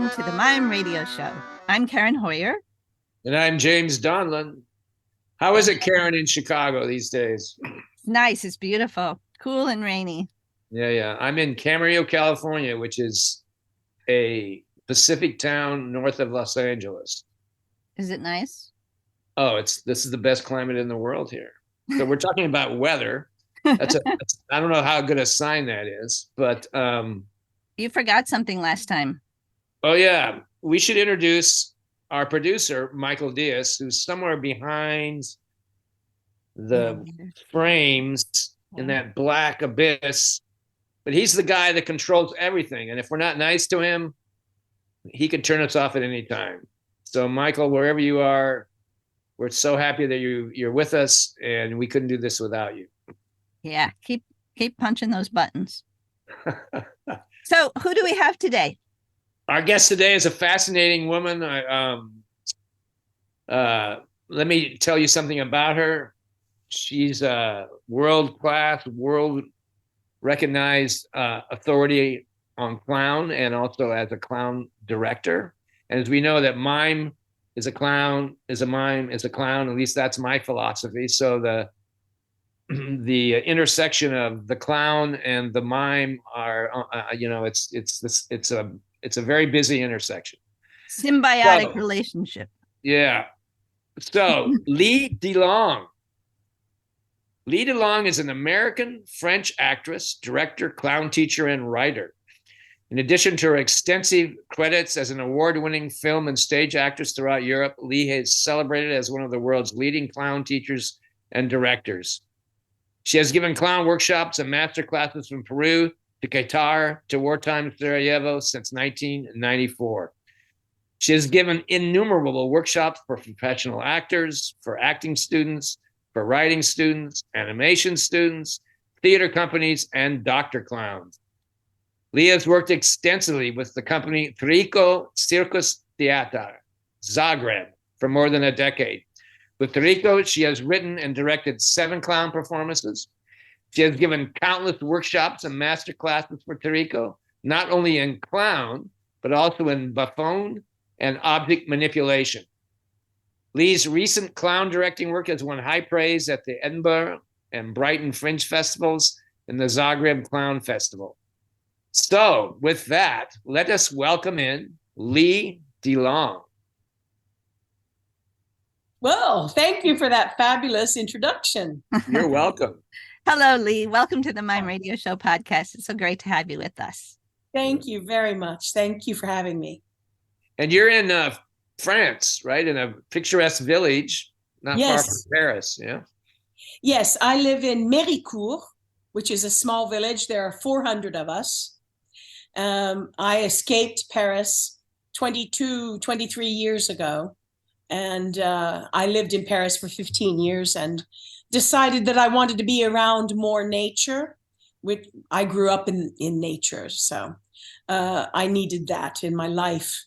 welcome to the Mime Radio Show. I'm Karen Hoyer. And I'm James Donlin. How is it, Karen, in Chicago these days? It's nice. It's beautiful. Cool and rainy. Yeah. I'm in Camarillo, California, which is a Pacific town north of Los Angeles. Is it nice? Oh, this is the best climate in the world here. So we're talking about weather. I don't know how good a sign that is, but you forgot something last time. Oh yeah, we should introduce our producer, Michael Diaz, who's somewhere behind the frames in that black abyss. But he's the guy that controls everything. And if we're not nice to him, he can turn us off at any time. So Michael, wherever you are, we're so happy that you're with us, and we couldn't do this without you. Yeah, keep punching those buttons. So who do we have today? Our guest today is a fascinating woman. Let me tell you something about her. She's a world-class, world-recognized authority on clown, and also as a clown director. And as we know, that mime is a clown, is a mime, is a clown. At least that's my philosophy. So the intersection of the clown and the mime are, it's a very busy intersection. Symbiotic relationship. Yeah. So Lee Delong. Lee Delong is an American French actress, director, clown teacher, and writer. In addition to her extensive credits as an award-winning film and stage actress throughout Europe, Lee is celebrated as one of the world's leading clown teachers and directors. She has given clown workshops and master classes from Peru to Qatar to wartime Sarajevo since 1994. She has given innumerable workshops for professional actors, for acting students, for writing students, animation students, theater companies, and doctor clowns. Lee has worked extensively with the company Trico Circus Theater, Zagreb, for more than a decade. With Trico, she has written and directed 7 clown performances. She has given countless workshops and master classes for Trico, not only in clown, but also in buffoon and object manipulation. Lee's recent clown directing work has won high praise at the Edinburgh and Brighton Fringe Festivals and the Zagreb Clown Festival. So with that, let us welcome in Lee Delong. Well, thank you for that fabulous introduction. You're welcome. Hello, Lee. Welcome to the Mime Radio Show podcast. It's so great to have you with us. Thank you very much. Thank you for having me. And you're in France, right? In a picturesque village, not far from Paris, yeah? Yes, I live in Méricourt, which is a small village. There are 400 of us. I escaped Paris 23 years ago. And I lived in Paris for 15 years and decided that I wanted to be around more nature. I grew up in nature, so I needed that in my life.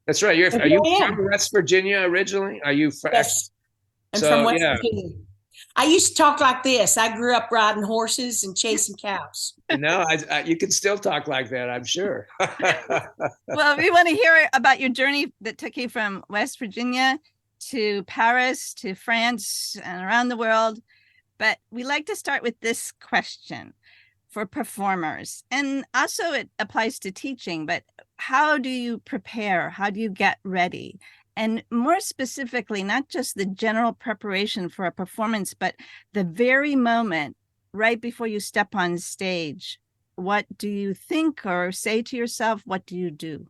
That's right. Are you from West Virginia originally? Are you from? Yes, I'm from West Virginia. I used to talk like this. I grew up riding horses and chasing cows. No, you can still talk like that, I'm sure. Well, we want to hear about your journey that took you from West Virginia to Paris, to France, and around the world. But we like to start with this question for performers. And also it applies to teaching, but how do you prepare? How do you get ready? And more specifically, not just the general preparation for a performance, but the very moment right before you step on stage. What do you think or say to yourself? What do you do?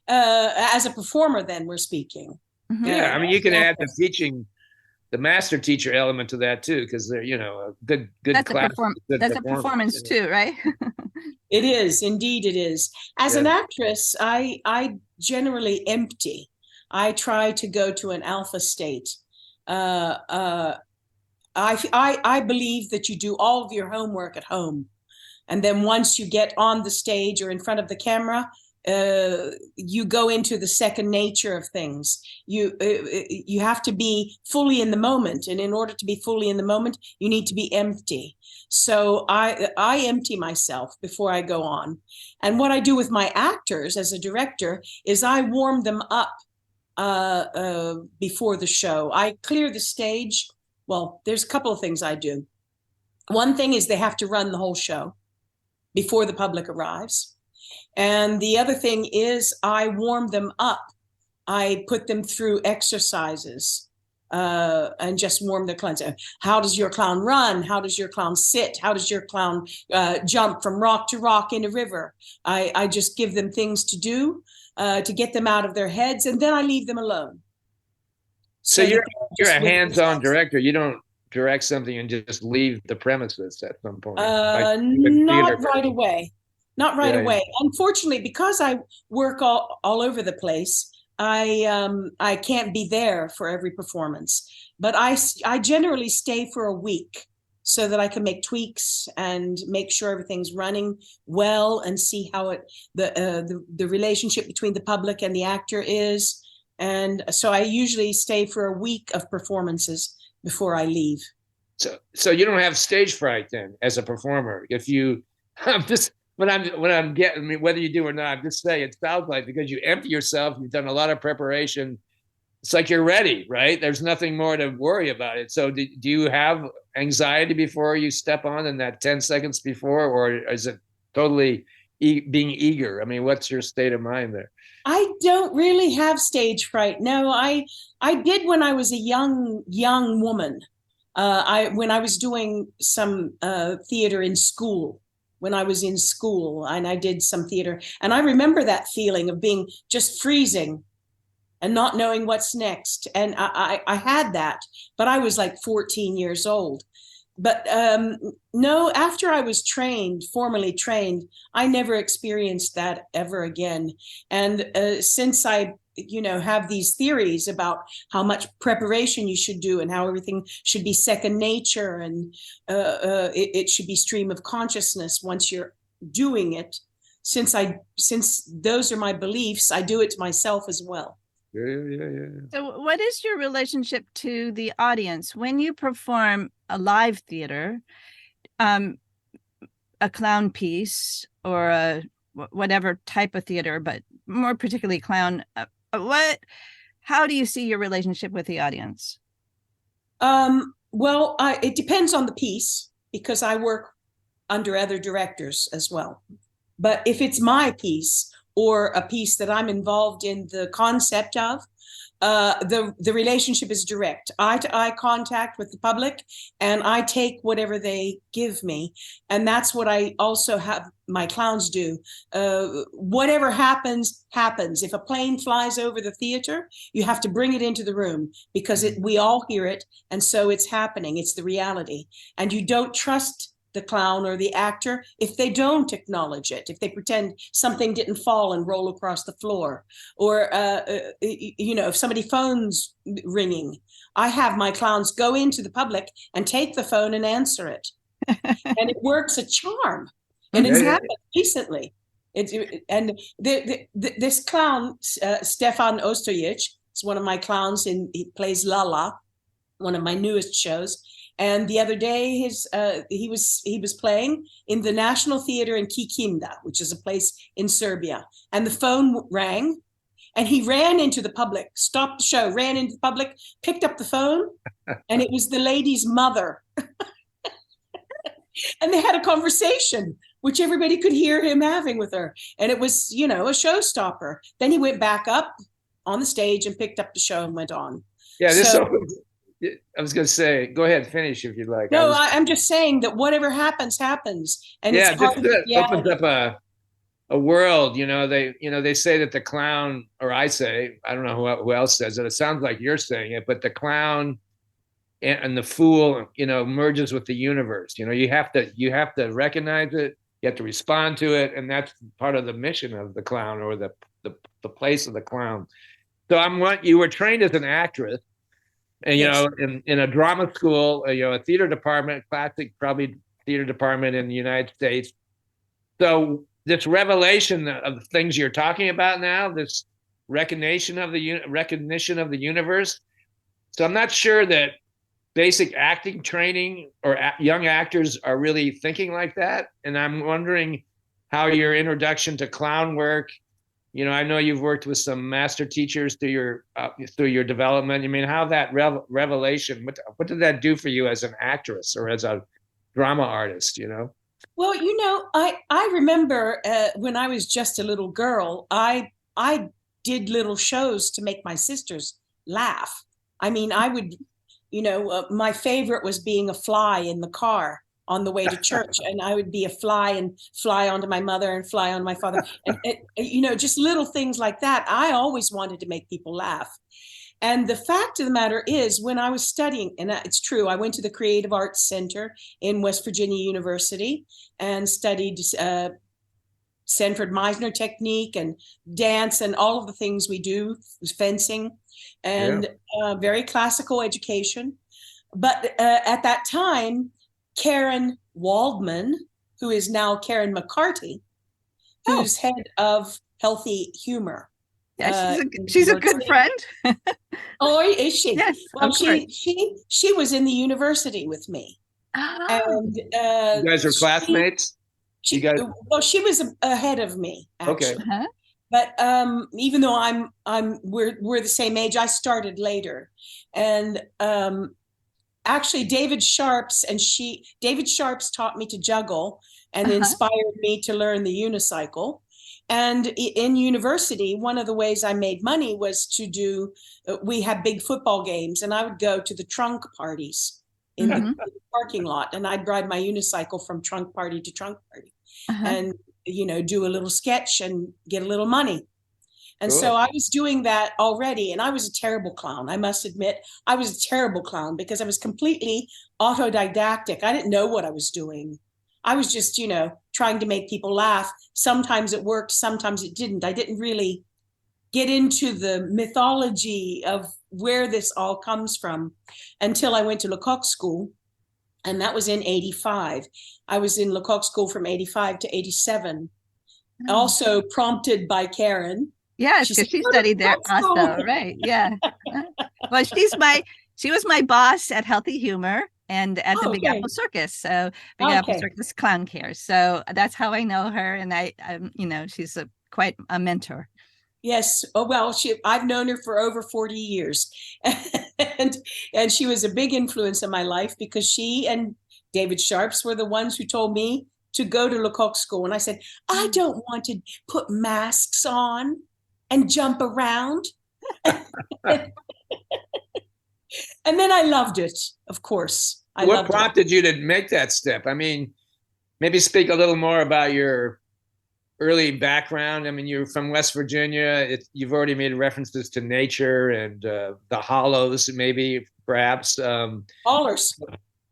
As a performer, then we're speaking. Mm-hmm. Yeah, I mean, you can add the teaching, the master teacher element to that too, because they're, a good class. That's a performance too, right? It is, indeed it is. As an actress, I generally empty. I try to go to an alpha state. I believe that you do all of your homework at home. And then once you get on the stage or in front of the camera, you go into the second nature of things. You have to be fully in the moment, and in order to be fully in the moment, you need to be empty. So I empty myself before I go on. And what I do with my actors as a director is I warm them up before the show. I clear the stage. Well, there's a couple of things I do. One thing is they have to run the whole show before the public arrives. And the other thing is I warm them up. I put them through exercises and just warm their clowns. How does your clown run? How does your clown sit? How does your clown jump from rock to rock in a river? I just give them things to do to get them out of their heads, and then I leave them alone. So you're a hands-on director. You don't direct something and just leave the premises at some point. Not right away. Not right away. Unfortunately, because I work all over the place, I can't be there for every performance. But I generally stay for a week so that I can make tweaks and make sure everything's running well and see how the relationship between the public and the actor is. And so I usually stay for a week of performances before I leave. So you don't have stage fright then as a performer. If you, I'm just when I'm getting, I mean, whether you do or not, I'm just saying it sounds like because you empty yourself, you've done a lot of preparation. It's like you're ready, right? There's nothing more to worry about it. So do you have anxiety before you step on in that 10 seconds before, or is it totally being eager? I mean, what's your state of mind there? I don't really have stage fright. No, I did when I was a young woman. When I was doing some theater in school, when I was in school, and I did some theater, and I remember that feeling of being just freezing and not knowing what's next. And I had that, but I was like 14 years old. But no, after I was formally trained, I never experienced that ever again. And since I, have these theories about how much preparation you should do and how everything should be second nature and it should be stream of consciousness once you're doing it. Since those are my beliefs, I do it to myself as well. Yeah. So what is your relationship to the audience when you perform a live theater, a clown piece or a whatever type of theater, but more particularly clown? How do you see your relationship with the audience? Well, it depends on the piece because I work under other directors as well. But if it's my piece or a piece that I'm involved in the concept of, the relationship is direct. Eye-to-eye contact with the public, and I take whatever they give me. And that's what I also have my clowns do. Whatever happens, happens. If a plane flies over the theater, you have to bring it into the room because we all hear it, and so it's happening. It's the reality. And you don't trust the clown or the actor if they don't acknowledge it, if they pretend something didn't fall and roll across the floor, or if somebody phone's ringing, I have my clowns go into the public and take the phone and answer it. And it works a charm, and it's happened recently. This clown, Stefan Ostojic, is one of my clowns, he plays Lala, one of my newest shows. And the other day, he was playing in the National Theater in Kikinda, which is a place in Serbia. And the phone rang, and he ran into the public, stopped the show, ran into the public, picked up the phone, and it was the lady's mother. And they had a conversation, which everybody could hear him having with her. And it was, a showstopper. Then he went back up on the stage and picked up the show and went on. Yeah, I was going to say, go ahead, finish if you'd like. No, I'm just saying that whatever happens, happens. And yeah, it opens up a world. They say that the clown, or I say, I don't know who else says it. It sounds like you're saying it, but the clown and the fool, merges with the universe. You have to recognize it. You have to respond to it, and that's part of the mission of the clown or the place of the clown. So you were trained as an actress. And, yes. In a drama school, a theater department, classic, probably theater department in the United States. So this revelation of the things you're talking about now, this recognition of the universe. So I'm not sure that basic acting training or young actors are really thinking like that. And I'm wondering how your introduction to clown work, I know you've worked with some master teachers through your development. I mean, how that revelation, what did that do for you as an actress or as a drama artist, Well, I remember when I was just a little girl, I did little shows to make my sisters laugh. I mean, I would, my favorite was being a fly in the car on the way to church, and I would be a fly and fly onto my mother and fly on my father, and just little things like that. I always wanted to make people laugh. And the fact of the matter is, when I was studying, and it's true, I went to the Creative Arts Center in West Virginia University and studied Sanford Meisner technique and dance and all of the things we do, fencing, and very classical education. But at that time, Karen Waldman, who is now Karen McCarty, who's head of Healthy Humor. Yeah, she's a good friend. Oh, is she? Yes. Well, she was in the university with me. Oh. And you guys are classmates? Well, she was ahead of me, actually. Okay. Uh-huh. But even though we're the same age, I started later. And actually David Sharps taught me to juggle and inspired me to learn the unicycle. And in university, one of the ways I made money was we had big football games, and I would go to the trunk parties in the parking lot, and I'd ride my unicycle from trunk party to trunk party and, do a little sketch and get a little money. And so I was doing that already, and I was a terrible clown. I must admit, I was a terrible clown because I was completely autodidactic. I didn't know what I was doing. I was just, trying to make people laugh. Sometimes it worked, sometimes it didn't. I didn't really get into the mythology of where this all comes from until I went to Lecoq School, and that was in 85. I was in Lecoq School from 85 to 87, also prompted by Karen. Yes, because she studied there also, right? Yeah. Well, she was my boss at Healthy Humor and at the Big Apple Circus. So Big Apple Circus Clown Care. So that's how I know her, and she's quite a mentor. Yes. Oh, well, I've known her for over 40 years, and she was a big influence in my life because she and David Sharps were the ones who told me to go to Lecoq School, and I said, I don't want to put masks on and jump around. And then I loved it, of course. What prompted you to make that step? I mean, maybe speak a little more about your early background. I mean, you're from West Virginia. You've already made references to nature and the hollows, maybe, perhaps. Hollers.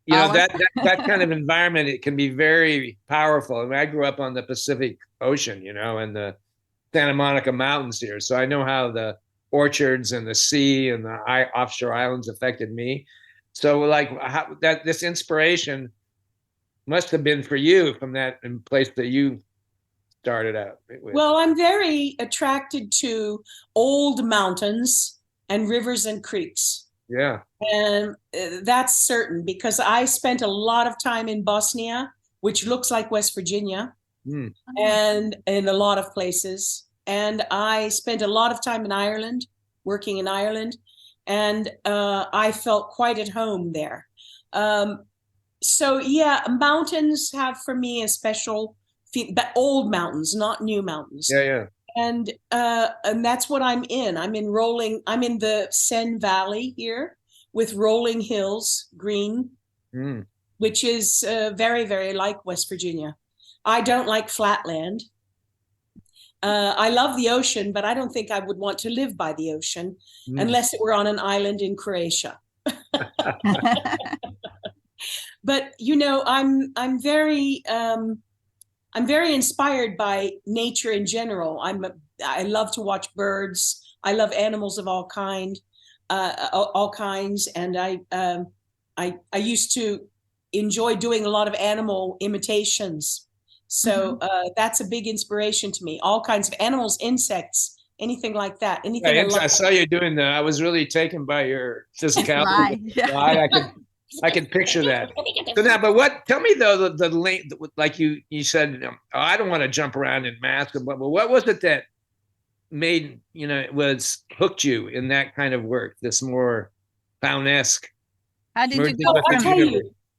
That kind of environment, it can be very powerful. I mean, I grew up on the Pacific Ocean, and the Santa Monica Mountains here. So I know how the orchards and the sea and the offshore islands affected me. So this inspiration must have been for you from that place that you started out with. Well, I'm very attracted to old mountains and rivers and creeks. Yeah. And that's certain because I spent a lot of time in Bosnia, which looks like West Virginia, and in a lot of places. And I spent a lot of time in Ireland, working in Ireland, and I felt quite at home there. So yeah, mountains have for me a special feel, but old mountains, not new mountains. Yeah. And that's what I'm in. I'm in the Seine Valley here with rolling hills, green, which is very, very like West Virginia. I don't like flatland. I love the ocean, but I don't think I would want to live by the ocean unless it were on an island in Croatia. But I'm very inspired by nature in general. I love to watch birds. I love animals of all kinds, and I used to enjoy doing a lot of animal imitations. So that's a big inspiration to me. All kinds of animals, insects, anything like that. Anything I saw you doing that. I was really taken by your physicality. Fly. Yeah. I can picture that. So now, but what? Tell me though, the length, like you said, I don't want to jump around in math, but what was it that made was hooked you in that kind of work? This more clownesque. How did you go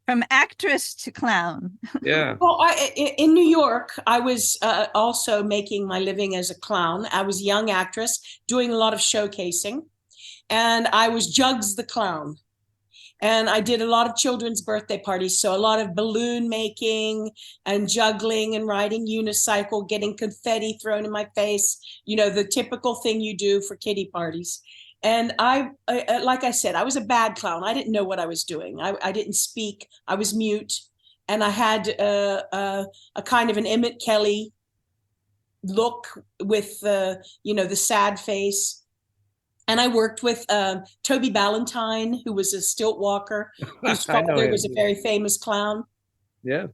from actress to clown? Yeah. Well, in New York, I was also making my living as a clown. I was a young actress doing a lot of showcasing, and I was Jugs the Clown. And I did a lot of children's birthday parties. So a lot of balloon making and juggling and riding unicycle, getting confetti thrown in my face, the typical thing you do for kiddie parties. And I like I said, I was a bad clown. I didn't know what I was doing. I didn't speak. I was mute. And I had a kind of an Emmett Kelly look with, the sad face. And I worked with Toby Ballantyne, who was a stilt walker, whose father was a very famous clown. Yeah.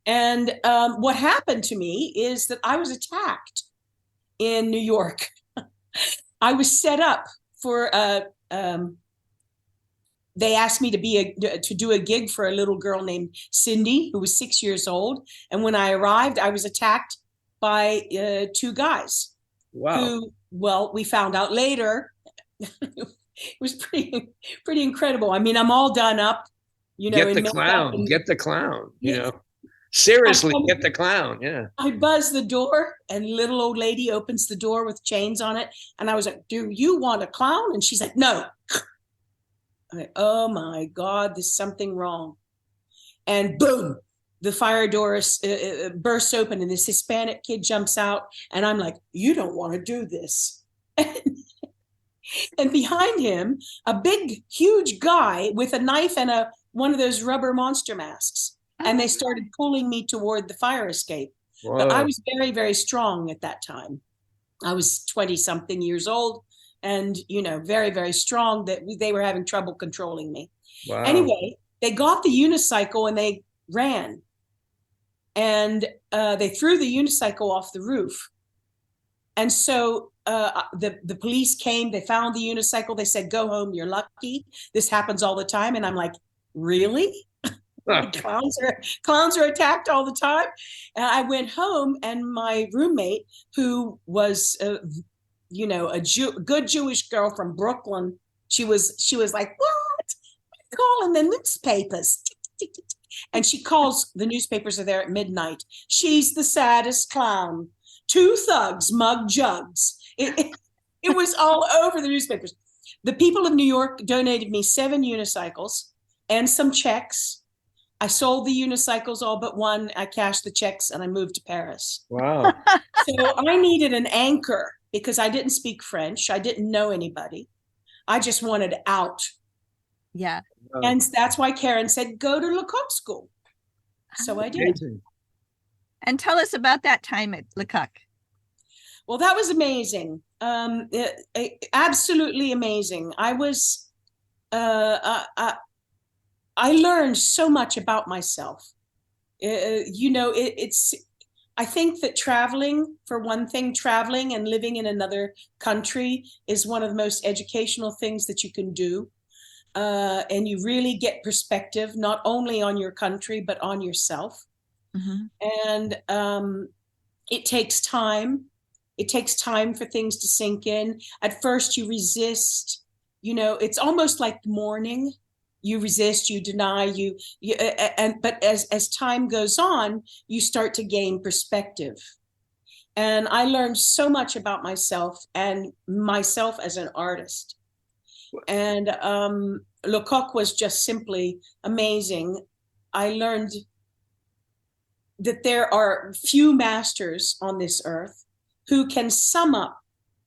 And what happened to me is that I was attacked in New York. I was set up for they asked me to do a gig for a little girl named Cindy, who was 6 years old. And when I arrived, I was attacked by two guys. Wow. Who, well, we found out later. It was pretty incredible. I mean, I'm all done up, Get the clown. Get the clown. Seriously, get the clown. Yeah. I buzz the door, and little old lady opens the door with chains on it, and I was like, "Do you want a clown?" And she's like, "No." I'm like, oh my God, there's something wrong. And boom, the fire door bursts open, and this Hispanic kid jumps out, and I'm like, "You don't want to do this." And behind him, a big, huge guy with a knife and one of those rubber monster masks. And they started pulling me toward the fire escape. Whoa. But I was very, very strong at that time. I was 20-something years old and, very, very strong, that they were having trouble controlling me. Wow. Anyway, they got the unicycle and they ran. And they threw the unicycle off the roof. And so the police came, they found the unicycle. They said, "Go home, you're lucky. This happens all the time." And I'm like, really? Clowns are attacked all the time. And I went home, and my roommate, who was, good Jewish girl from Brooklyn, she was like, "What? Calling the newspapers." And she calls, the newspapers are there at midnight. "She's the saddest clown. 2 thugs mug Jugs." It was all over the newspapers. The people of New York donated me 7 unicycles and some checks. I sold the unicycles all but one. I cashed the checks and I moved to Paris. Wow. So I needed an anchor because I didn't speak French. I didn't know anybody. I just wanted out. Yeah. And that's why Karen said, "Go to Lecoq School." So I did. Amazing. And tell us about that time at Lecoq. Well, that was amazing. Absolutely amazing. I was, I learned so much about myself. I think that traveling, for one thing, traveling and living in another country is one of the most educational things that you can do. And you really get perspective, not only on your country, but on yourself. Mm-hmm. And it takes time. It takes time for things to sink in. At first you resist, it's almost like mourning. You resist, you deny, but as time goes on, you start to gain perspective. And I learned so much about myself and myself as an artist. And Lecoq was just simply amazing. I learned that there are few masters on this earth who can sum up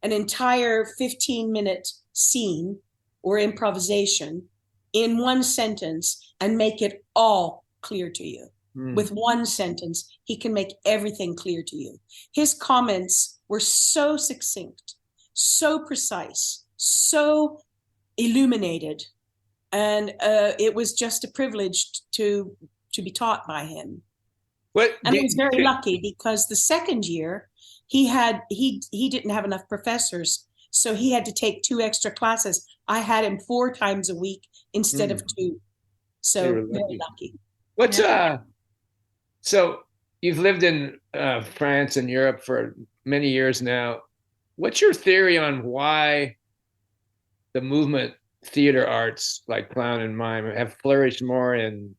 an entire 15-minute scene or improvisation in one sentence and make it all clear to you. With one sentence, he can make everything clear to you. His comments were so succinct, so precise, so illuminated. And it was just a privilege to be taught by him. What And I was very lucky because the second year he didn't have enough professors, so he had to take 2 extra classes. I had him 4 times a week instead of 2. So very lucky. What's so you've lived in France and Europe for many years now. What's your theory on why the movement theater arts like clown and mime have flourished more in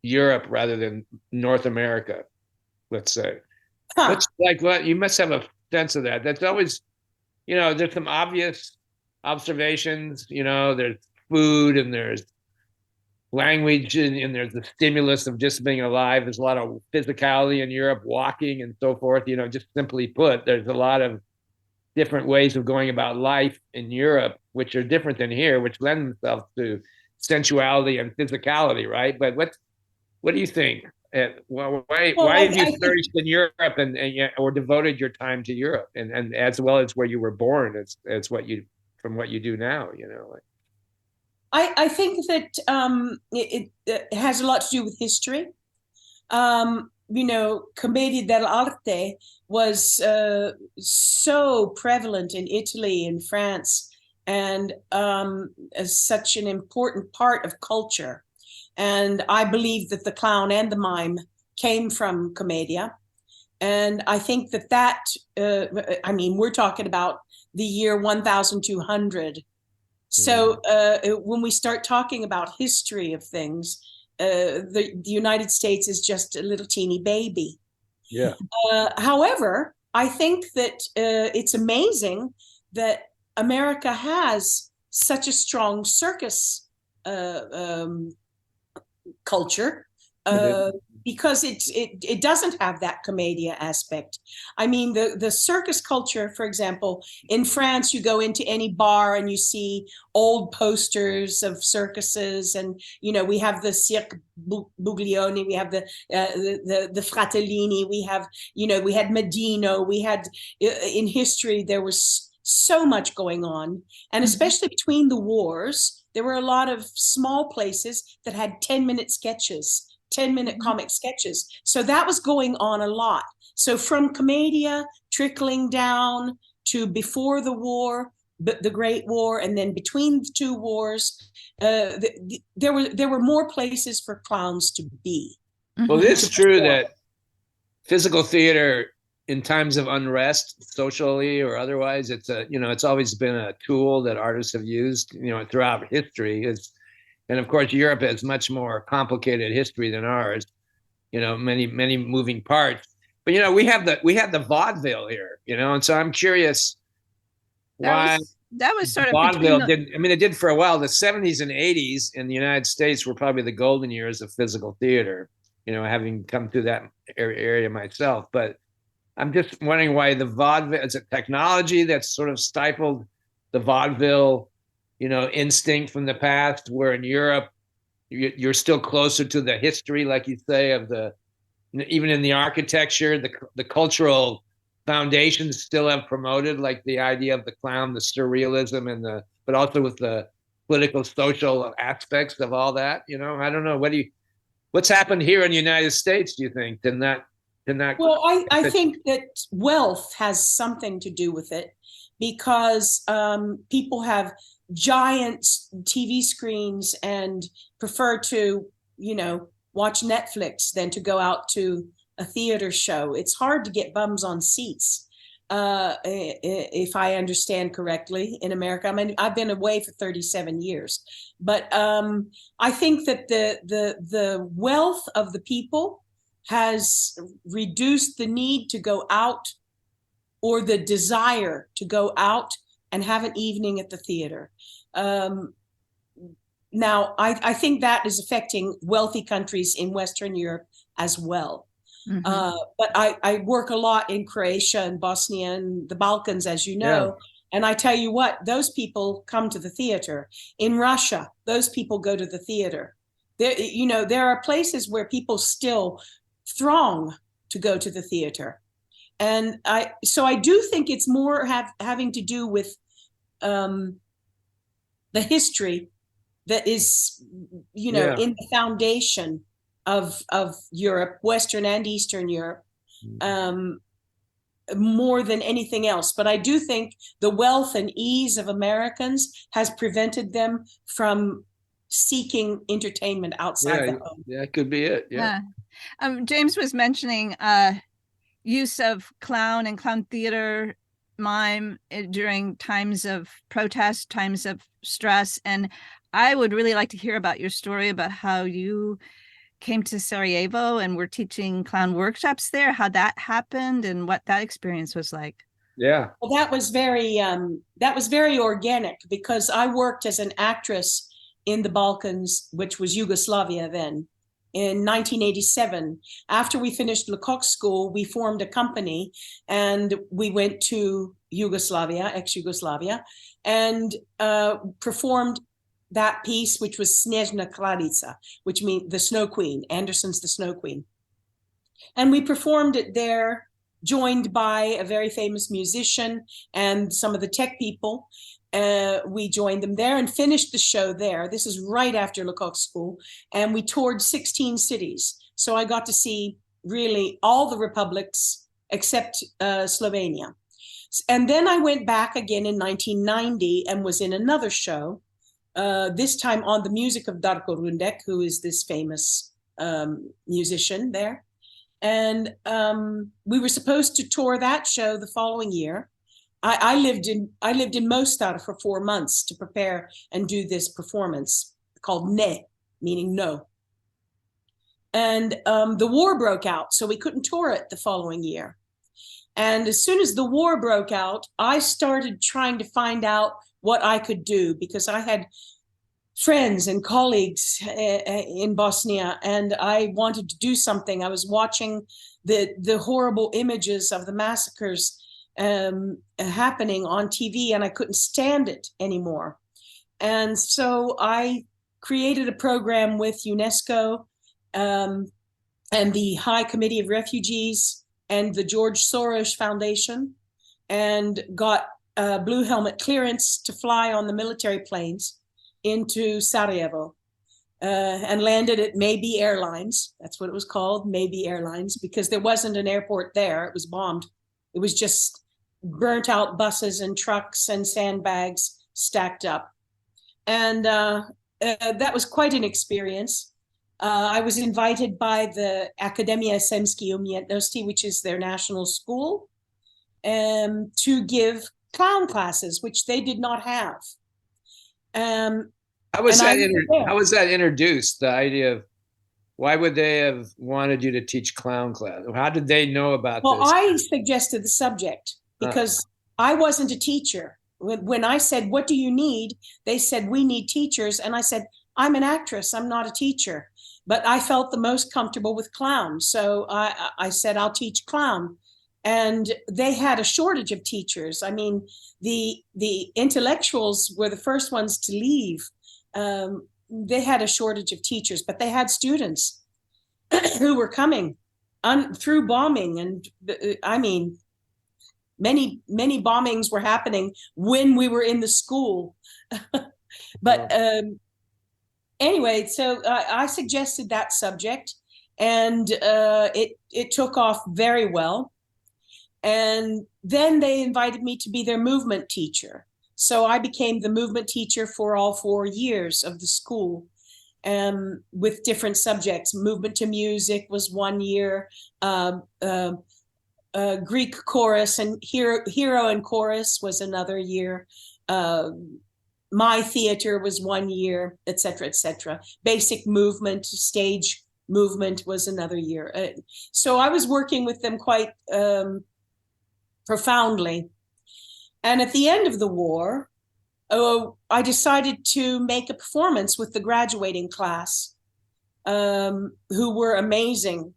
Europe rather than North America, let's say? What's like what you must have a sense of that. That's always, there's some obvious observations, there's food and there's language and there's the stimulus of just being alive. There's a lot of physicality in Europe, walking and so forth. Just simply put, there's a lot of different ways of going about life in Europe, which are different than here, which lend themselves to sensuality and physicality, right? But what do you think? Why have you flourished in Europe or devoted your time to Europe and as well as where you were born as what you from what you do now? I think that it has a lot to do with history. Commedia dell'arte was so prevalent in Italy and France, and as such an important part of culture. And I believe that the clown and the mime came from commedia. And I think that we're talking about the year 1200. So when we start talking about history of things, the United States is just a little teeny baby. Yeah. However, I think that it's amazing that America has such a strong circus culture because it doesn't have that commedia aspect. I mean, the circus culture, for example, in France, you go into any bar and you see old posters of circuses, and we have the Cirque Buglioni, we have the Fratellini, we have we had Medino, we had in history there was so much going on, and especially between the wars, there were a lot of small places that had 10-minute sketches. 10-minute comic sketches. So that was going on a lot. So from commedia trickling down to before the war, the Great War, and then between the 2 wars, there were more places for clowns to be. Well, it's true that physical theater in times of unrest, socially or otherwise, it's always been a tool that artists have used, throughout history. And of course, Europe has much more complicated history than ours. Many moving parts. But we have the vaudeville here. And so I'm curious why that was sort of vaudeville didn't. I mean, it did for a while. The 70s and 80s in the United States were probably the golden years of physical theater. Having come through that area myself. But I'm just wondering why the vaudeville is a technology that's sort of stifled the vaudeville instinct from the past, where in Europe you're still closer to the history, like you say, of even in the architecture, the cultural foundations still have promoted like the idea of the clown, the surrealism, but also with the political, social aspects of all that. I don't know. What's happened here in the United States? Do you think? Well, I think that wealth has something to do with it, because people have giant TV screens and prefer to, watch Netflix than to go out to a theater show. It's hard to get bums on seats, if I understand correctly, in America. I mean, I've been away for 37 years, but I think that the wealth of the people has reduced the need to go out, or the desire to go out and have an evening at the theater. Now, I think that is affecting wealthy countries in Western Europe as well. But I work a lot in Croatia and Bosnia and the Balkans, as you know. Yeah. And I tell you what, those people come to the theater. In Russia, those people go to the theater. There are places where people still throng to go to the theater. And I do think it's more having to do with the history that is, in the foundation of Europe, Western and Eastern Europe, more than anything else. But I do think the wealth and ease of Americans has prevented them from seeking entertainment outside the home. Yeah, it could be it. Yeah. James was mentioning use of clown and clown theater, mime during times of protest, times of stress. And I would really like to hear about your story about how you came to Sarajevo and were teaching clown workshops there, how that happened and what that experience was like. Yeah. Well, that was very organic, because I worked as an actress in the Balkans, which was Yugoslavia then, in 1987. After we finished Lecoq School, we formed a company and we went to Yugoslavia, ex-Yugoslavia, and performed that piece, which was Snezhna Kraljica, which means the Snow Queen, Andersen's The Snow Queen. And we performed it there, joined by a very famous musician and some of the tech people. We joined them there and finished the show there. This is right after Lecoq School. And we toured 16 cities. So I got to see really all the republics except Slovenia. And then I went back again in 1990 and was in another show, this time on the music of Darko Rundek, who is this famous musician there. And we were supposed to tour that show the following year. I lived in Mostar for 4 months to prepare and do this performance called Ne, meaning no. And the war broke out, so we couldn't tour it the following year. And as soon as the war broke out, I started trying to find out what I could do, because I had friends and colleagues in Bosnia, and I wanted to do something. I was watching the horrible images of the massacres happening on TV, and I couldn't stand it anymore. And so I created a program with UNESCO and the High Committee of Refugees and the George Soros Foundation, and got Blue Helmet clearance to fly on the military planes into Sarajevo, and landed at Maybe Airlines. That's what it was called, Maybe Airlines, because there wasn't an airport there. It was bombed. It was just burnt out buses and trucks and sandbags stacked up. And that was quite an experience. I was invited by the Akademia Semski Umjetnosti, which is their national school, to give clown classes, which they did not have. How was that introduced? The idea of why would they have wanted you to teach clown class? How did they know about this? Well, I suggested the subject because I wasn't a teacher. When I said, what do you need? They said, we need teachers. And I said, I'm an actress. I'm not a teacher. But I felt the most comfortable with clown. So I said, I'll teach clown. And they had a shortage of teachers. I mean, the intellectuals were the first ones to leave. They had a shortage of teachers, but they had students who were coming through bombing. And I mean, many bombings were happening when we were in the school. But anyway, so I suggested that subject, and it took off very well. And then they invited me to be their movement teacher. So I became the movement teacher for all 4 years of the school, with different subjects. Movement to music was 1 year, Greek chorus and hero and chorus was another year. My theater was 1 year, et cetera, et cetera. Basic movement, stage movement was another year. So I was working with them quite profoundly. And at the end of the war, I decided to make a performance with the graduating class, who were amazing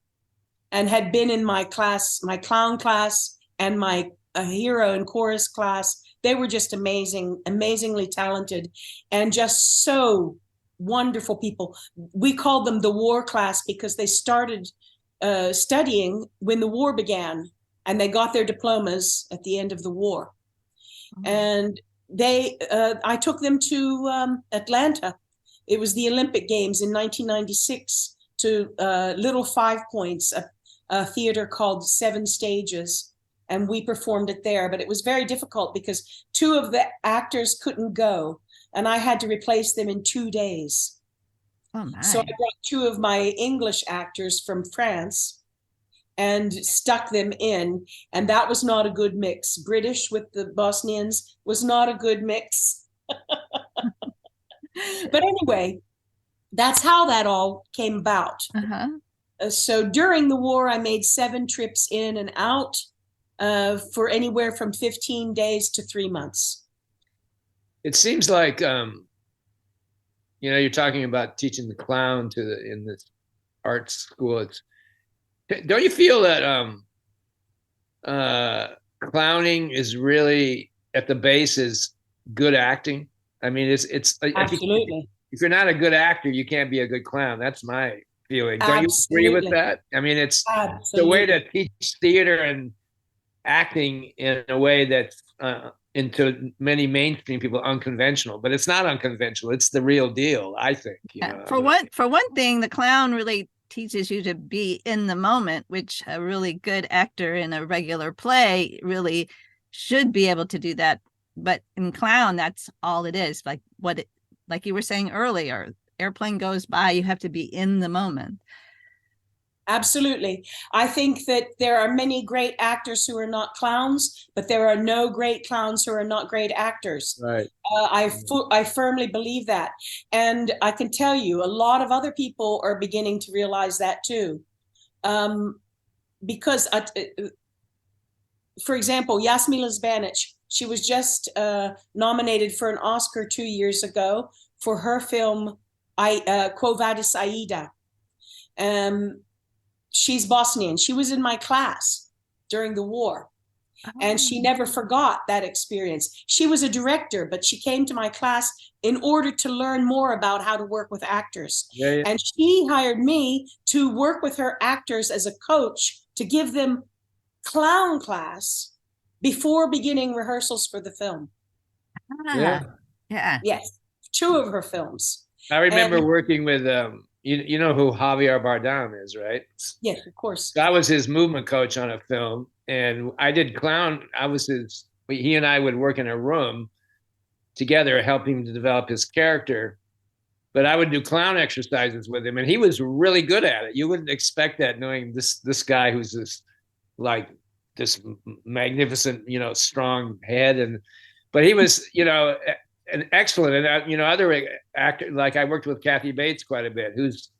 and had been in my class, my clown class and my hero and chorus class. They were just amazing, amazingly talented, and just so wonderful people. We called them the war class because they started studying when the war began, and they got their diplomas at the end of the war. Mm-hmm. And I took them to Atlanta. It was the Olympic Games in 1996, to Little Five Points, a theater called Seven Stages, and we performed it there. But it was very difficult because two of the actors couldn't go, and I had to replace them in 2 days. Oh my. So I brought two of my English actors from France and stuck them in, and that was not a good mix. British with the Bosnians was not a good mix. But anyway, that's how that all came about. So during the war, I made 7 trips in and out for anywhere from 15 days to 3 months. It seems like, you're talking about teaching the clown in this art school. Don't you feel that clowning is really at the base is good acting? I mean, it's absolutely. If you're not a good actor, you can't be a good clown. That's my feeling. Don't you agree with that? I mean, it's the way to teach theater and acting in a way that's into many mainstream people unconventional, but it's not unconventional. It's the real deal, I think. For one thing, the clown really teaches you to be in the moment, which a really good actor in a regular play really should be able to do that. But in clown, that's all it is. Like you were saying earlier, airplane goes by, you have to be in the moment. Absolutely. I think that there are many great actors who are not clowns, but there are no great clowns who are not great actors. Right. I firmly believe that. And I can tell you, a lot of other people are beginning to realize that too. Because, for example, Jasmila Zbanic, she was just nominated for an Oscar 2 years ago for her film, Quo Vadis Aida. She's Bosnian. She was in my class during the war, and she never forgot that experience. She was a director, but she came to my class in order to learn more about how to work with actors. Yeah. And she hired me to work with her actors as a coach to give them clown class before beginning rehearsals for the film. Yeah. Yes, 2 of her films. I remember working with you know who Javier Bardem is, right? Yes, of course. I was his movement coach on a film, and I did clown. He and I would work in a room together, helping him to develop his character. But I would do clown exercises with him, and he was really good at it. You wouldn't expect that, knowing this guy who's this magnificent, strong head, but he was, an excellent, and other actor, like I worked with Kathy Bates quite a bit, who's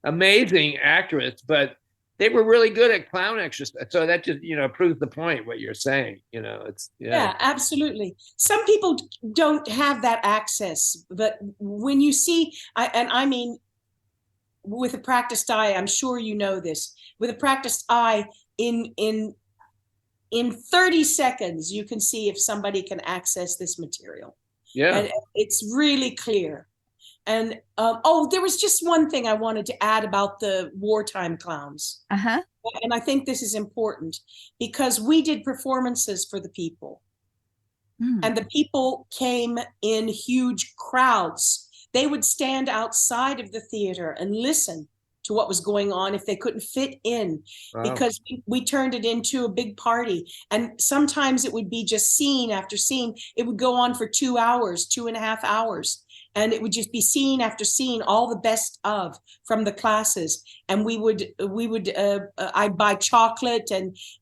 amazing actress, but they were really good at clown exercise. So that just, proves the point, what you're saying, Yeah, absolutely. Some people don't have that access, but when you see, I mean, with a practiced eye, I'm sure you know this, with a practiced eye, in 30 seconds, you can see if somebody can access this material. Yeah. And it's really clear. And there was just one thing I wanted to add about the wartime clowns. And I think this is important because we did performances for the people. And the people came in huge crowds. They would stand outside of the theater and listen to what was going on if they couldn't fit in. Wow. Because we turned it into a big party. And sometimes it would be just scene after scene. It would go on for 2 hours, 2.5 hours. And it would just be scene after scene, all the best of from the classes. And I'd buy chocolate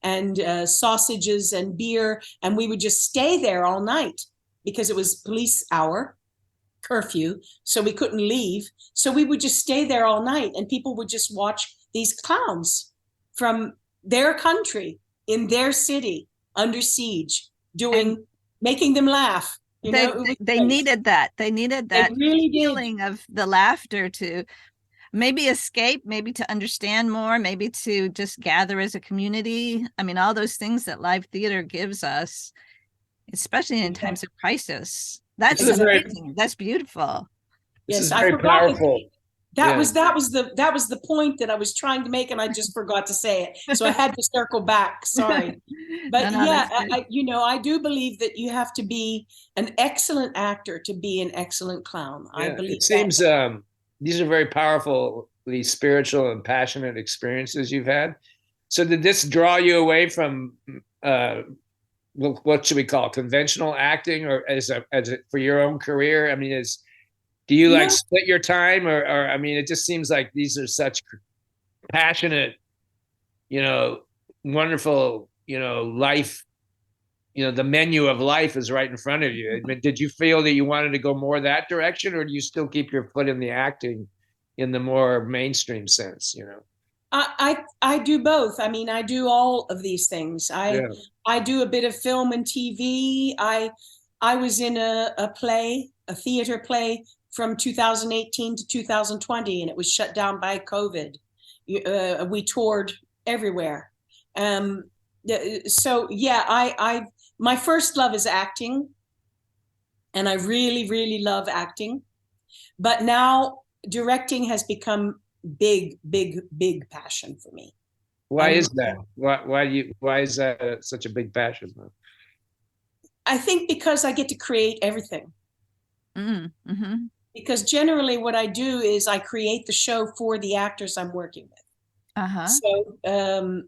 and sausages and beer, and we would just stay there all night because it was police hour, curfew, so we couldn't leave. So we would just stay there all night, and people would just watch these clowns from their country in their city under siege making them laugh. They needed that. They needed that really feeling of the laughter to maybe escape, maybe to understand more, maybe to just gather as a community. I mean, all those things that live theater gives us, especially in times of crisis. That's amazing. That's beautiful. Yes, I forgot powerful. That was the point that I was trying to make, and I just forgot to say it. So I had to circle back. Sorry, but I do believe that you have to be an excellent actor to be an excellent clown. I believe it seems these are very powerful these spiritual and passionate experiences you've had. So did this draw you away from what should we call it, conventional acting, or as a for your own career? I mean, do you like No, split your time, or I mean, it just seems like these are such passionate, wonderful, life. The menu of life is right in front of you. I mean, did you feel that you wanted to go more that direction, or do you still keep your foot in the acting in the more mainstream sense? I do both. I mean, I do all of these things. Yeah. I do a bit of film and TV. I was in a play, a theater play from 2018 to 2020, and it was shut down by COVID. We toured everywhere. So yeah, my first love is acting, and I really, really love acting. But now directing has become big, big, big passion for me. Why is that? Why is that such a big passion? I think because I get to create everything. Mm-hmm. Because generally what I do is I create the show for the actors I'm working with. Uh-huh. So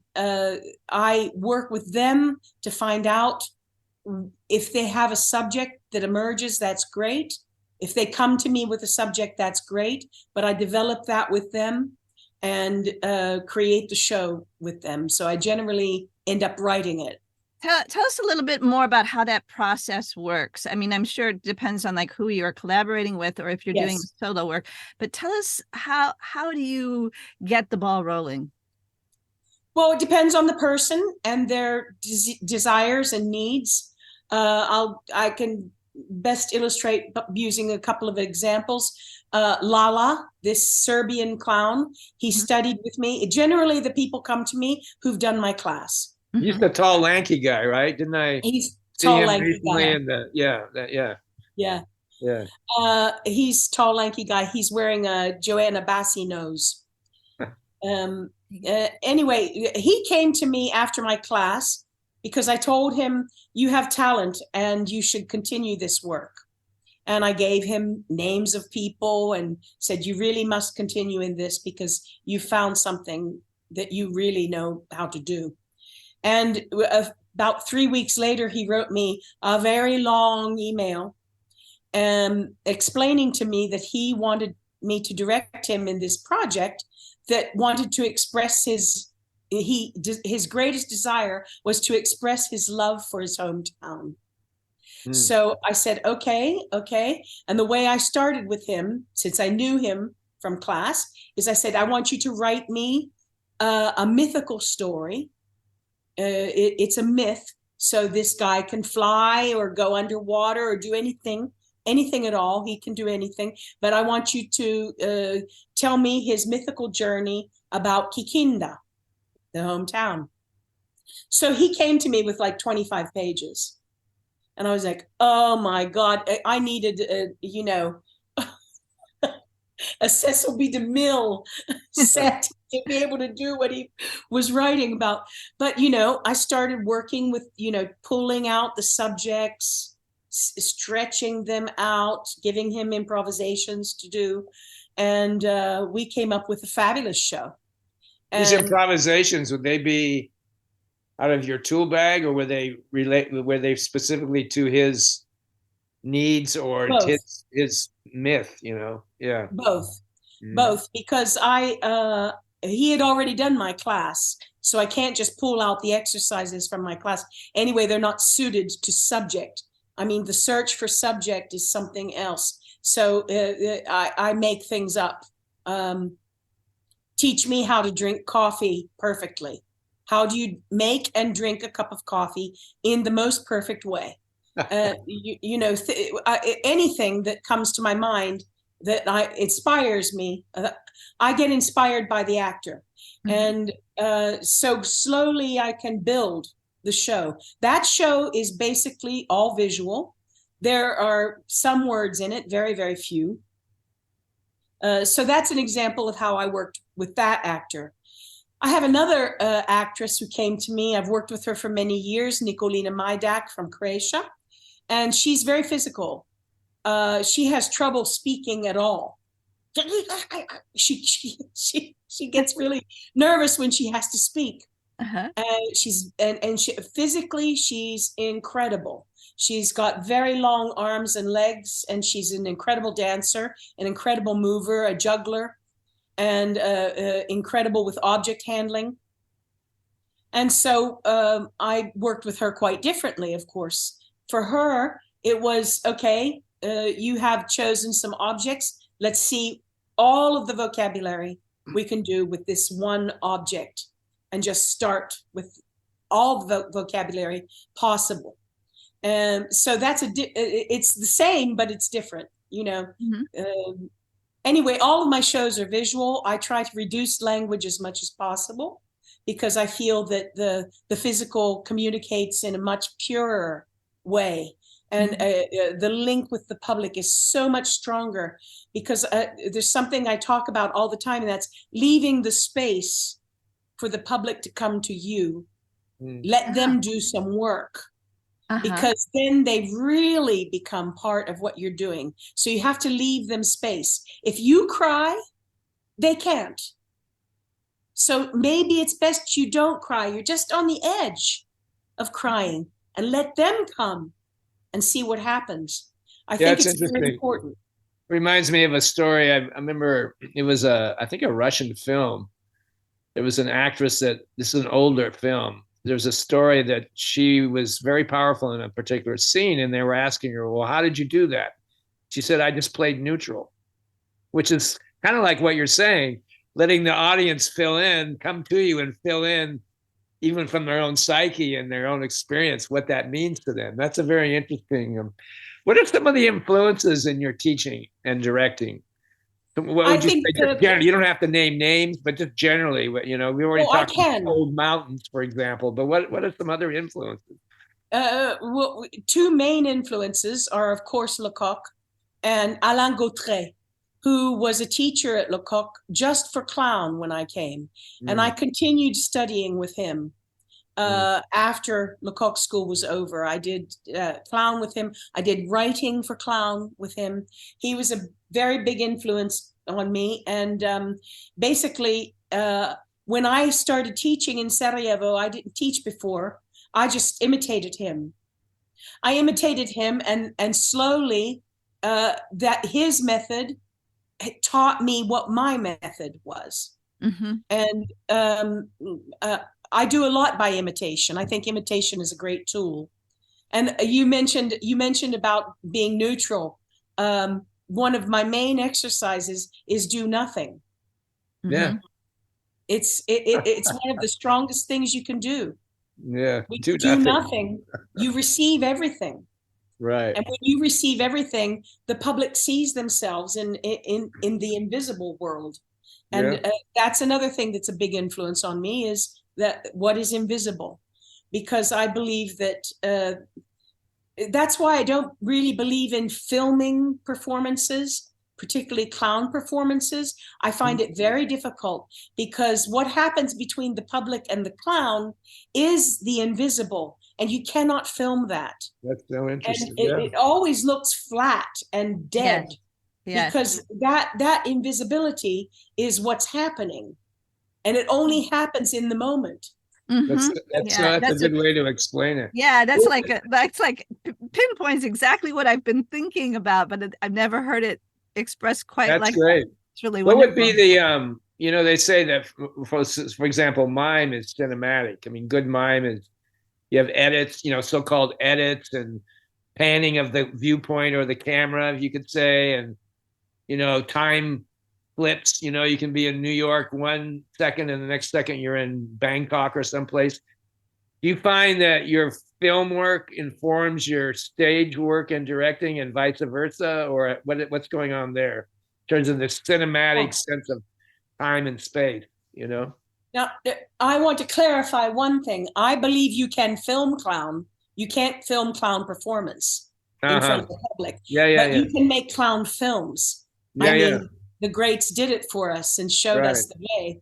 I work with them to find out if they have a subject that emerges, that's great. If they come to me with a subject, that's great. But I develop that with them and create the show with them. So I generally end up writing it. Tell us a little bit more about how that process works. I mean, I'm sure it depends on like who you're collaborating with or if you're doing solo work, but tell us how do you get the ball rolling? Well, it depends on the person and their desires and needs. I can best illustrate using a couple of examples. Lala, this Serbian clown, he studied with me. Generally, the people come to me who've done my class. He's the tall, lanky guy, right? Didn't I? He's see tall, him lanky recently guy. in the yeah. He's tall, lanky guy. He's wearing a Joanna Bassi nose. Anyway, he came to me after my class because I told him, you have talent and you should continue this work. And I gave him names of people and said, you really must continue in this because you found something that you really know how to do. And about 3 weeks later, he wrote me a very long email explaining to me that he wanted me to direct him in this project that wanted to express his greatest desire was to express his love for his hometown. So I said, okay. And the way I started with him, since I knew him from class, is I said, I want you to write me a mythical story. It's a myth. So this guy can fly or go underwater or do anything at all. He can do anything. But I want you to tell me his mythical journey about Kikinda, the hometown. So he came to me with like 25 pages. And I was like, oh my God, I needed, a Cecil B. DeMille set to be able to do what he was writing about. But, I started working with, pulling out the subjects, stretching them out, giving him improvisations to do. And we came up with a fabulous show. These improvisations, would they be out of your tool bag, or were they specifically to his needs or his myth? Yeah, both, because he had already done my class, so I can't just pull out the exercises from my class. Anyway, they're not suited to subject. I mean, the search for subject is something else. So I make things up. Teach me how to drink coffee perfectly. How do you make and drink a cup of coffee in the most perfect way? Anything that comes to my mind that inspires me, I get inspired by the actor. And so slowly I can build the show. That show is basically all visual. There are some words in it, very, very few. So that's an example of how I worked with that actor. I have another actress who came to me. I've worked with her for many years, Nicolina Majdak from Croatia, and she's very physical. She has trouble speaking at all. she gets really nervous when she has to speak. Uh-huh. Physically she's incredible. She's got very long arms and legs, and she's an incredible dancer, an incredible mover, a juggler, and incredible with object handling. And so I worked with her quite differently, of course. For her, it was, okay, you have chosen some objects. Let's see all of the vocabulary we can do with this one object, and just start with all the vocabulary possible. And so it's the same, but it's different, you know. Mm-hmm. Anyway, all of my shows are visual. I try to reduce language as much as possible, because I feel that the physical communicates in a much purer way. And the link with the public is so much stronger, because there's something I talk about all the time, and that's leaving the space for the public to come to you. Let them do some work, because then they really become part of what you're doing. So you have to leave them space. If you cry, they can't. So maybe it's best you don't cry. You're just on the edge of crying, and let them come and see what happens. I think it's very important. Reminds me of a story. I remember it was I think a Russian film. There was an actress this is an older film. There's a story that she was very powerful in a particular scene, and they were asking her, well, how did you do that? She said, I just played neutral, which is kind of like what you're saying, letting the audience come to you and fill in, even from their own psyche and their own experience, what that means to them. That's a very interesting. What are some of the influences in your teaching and directing? What would you say? Generally, you don't have to name names, but just generally, we already talked about Old Mountains, for example. But what are some other influences? Well, two main influences are, of course, Lecoq and Alain Gautret, who was a teacher at Lecoq just for clown when I came. And I continued studying with him after Lecoq School was over. I did clown with him. I did writing for clown with him. He was a very big influence on me. And basically, when I started teaching in Sarajevo, I didn't teach before. I just imitated him. And slowly that his method taught me what my method was. And I do a lot by imitation. I think imitation is a great tool. And you mentioned about being neutral. One of my main exercises is do nothing. Yeah. It's one of the strongest things you can do. Yeah. When you do nothing, you receive everything. Right. And when you receive everything, the public sees themselves in the invisible world. And that's another thing that's a big influence on me, is that what is invisible. Because I believe that that's why I don't really believe in filming performances, particularly clown performances. I find it very difficult, because what happens between the public and the clown is the invisible, and you cannot film that. That's so interesting. And it always looks flat and dead. Yes. Because that invisibility is what's happening, and it only happens in the moment. That's a good way to explain it. Yeah, that's like pinpoints exactly what I've been thinking about, but I've never heard it expressed quite like that. That's great. It's really wonderful. What would be the they say that for example, mime is cinematic. I mean, good mime is, you have edits, so-called edits and panning of the viewpoint or the camera, if you could say, and time flips. You can be in New York 1 second and the next second you're in Bangkok or someplace. Do you find that your film work informs your stage work and directing, and vice versa, or what's going on there in terms of the cinematic sense of time and space? Now, I want to clarify one thing. I believe you can film clown. You can't film clown performance in front of the public. But you can make clown films. The greats did it for us and showed us the way.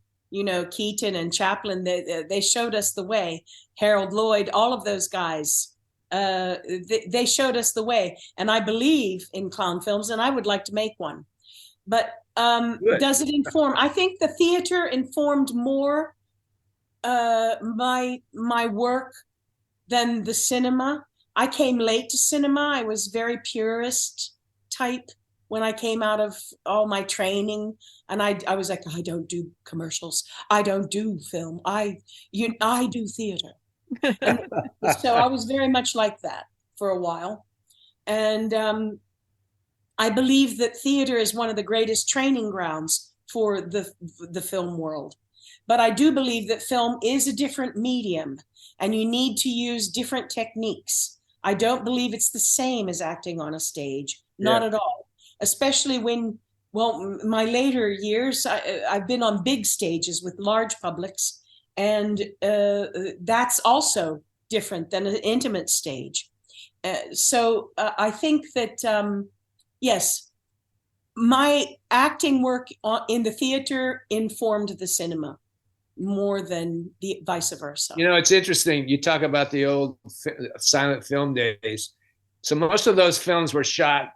Keaton and Chaplin, they showed us the way. Harold Lloyd, all of those guys, they showed us the way. And I believe in clown films, and I would like to make one. But Good. Does it inform? I think the theater informed more my work than the cinema. I came late to cinema. I was very purist type when I came out of all my training, and I was like, I don't do commercials. I don't do film. I do theater. And so I was very much like that for a while. And I believe that theater is one of the greatest training grounds for the film world. But I do believe that film is a different medium and you need to use different techniques. I don't believe it's the same as acting on a stage, not at all. Especially when, well, my later years, I've been on big stages with large publics, and that's also different than an intimate stage. So I think that, yes, my acting work in the theater informed the cinema more than the vice versa. You know, it's interesting. You talk about the old silent film days. So most of those films were shot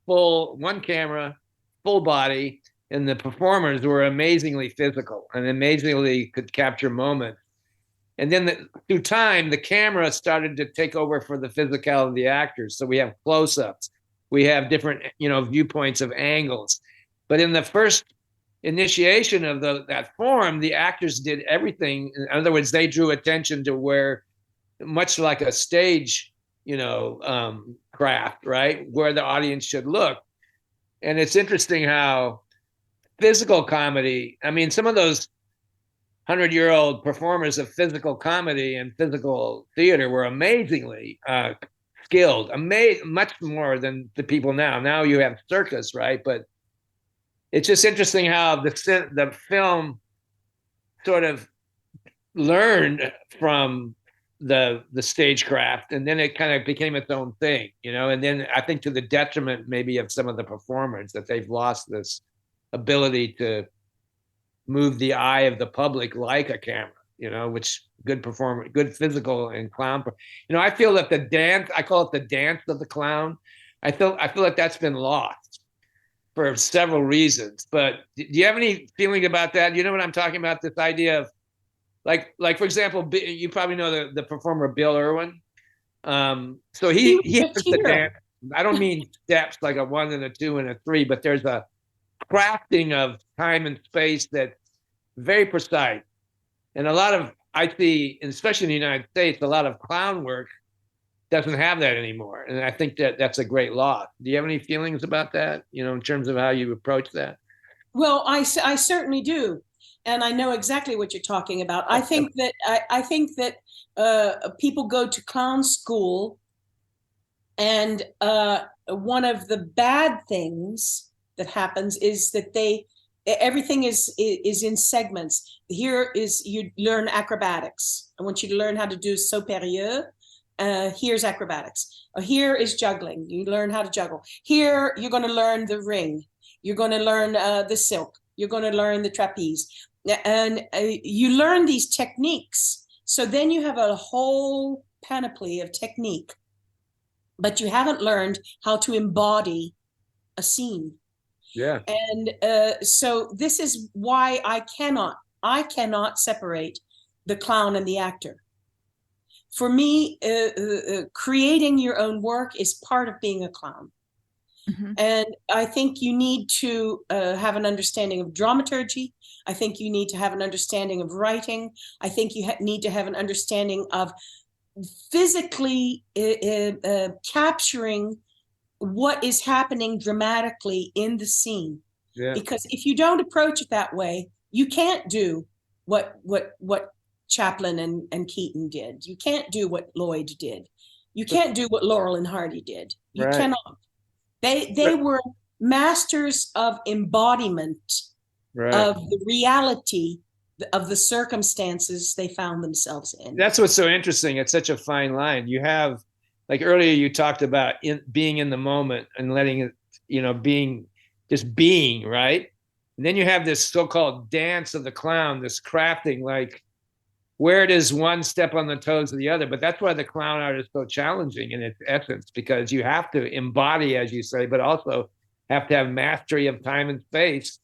full, one camera, full body, and the performers were amazingly physical and amazingly could capture moments. And then through time, the camera started to take over for the physicality of the actors. So we have close-ups, we have different, viewpoints of angles. But in the first initiation of that form, the actors did everything. In other words, they drew attention to where, much like a stage, craft, right, where the audience should look. And it's interesting how physical comedy, I mean, some of those 100-year-old performers of physical comedy and physical theater were amazingly skilled, much more than the people now. Now you have circus, right? But it's just interesting how the film sort of learned from the stagecraft, and then it kind of became its own thing, and then I think to the detriment maybe of some of the performers, that they've lost this ability to move the eye of the public like a camera, which good performer, good physical and clown. I feel that the dance, I call it the dance of the clown. I feel like that's been lost for several reasons. But do you have any feeling about that? You know what I'm talking about? This idea of like for example, you probably know the performer Bill Irwin. So he has the dance. I don't mean steps like a 1 and a 2 and a 3, but there's a crafting of time and space that's very precise. And a lot of, I see, especially in the United States, a lot of clown work doesn't have that anymore. And I think that that's a great loss. Do you have any feelings about that, in terms of how you approach that? Well, I certainly do. And I know exactly what you're talking about. I think that people go to clown school, and one of the bad things that happens is that everything is in segments. Here is, you learn acrobatics. I want you to learn how to do saut périlleux. Here's acrobatics. Here is juggling. You learn how to juggle. Here you're going to learn the ring. You're going to learn the silk. You're going to learn the trapeze. And you learn these techniques. So then you have a whole panoply of technique, but you haven't learned how to embody a scene. Yeah. And so this is why I cannot separate the clown and the actor. For me, creating your own work is part of being a clown. Mm-hmm. And I think you need to have an understanding of dramaturgy. I think you need to have an understanding of writing. I think you need to have an understanding of physically capturing what is happening dramatically in the scene. Yeah. Because if you don't approach it that way, you can't do what Chaplin and Keaton did. You can't do what Lloyd did. You can't do what Laurel and Hardy did. You right. cannot. They were masters of embodiment right. of the reality of the circumstances they found themselves in. That's what's so interesting. It's such a fine line. You have, like earlier you talked about being in the moment and letting it, being, right? And then you have this so-called dance of the clown, this crafting, like where does one step on the toes of the other? But that's why the clown art is so challenging in its essence, because you have to embody, as you say, but also have to have mastery of time and space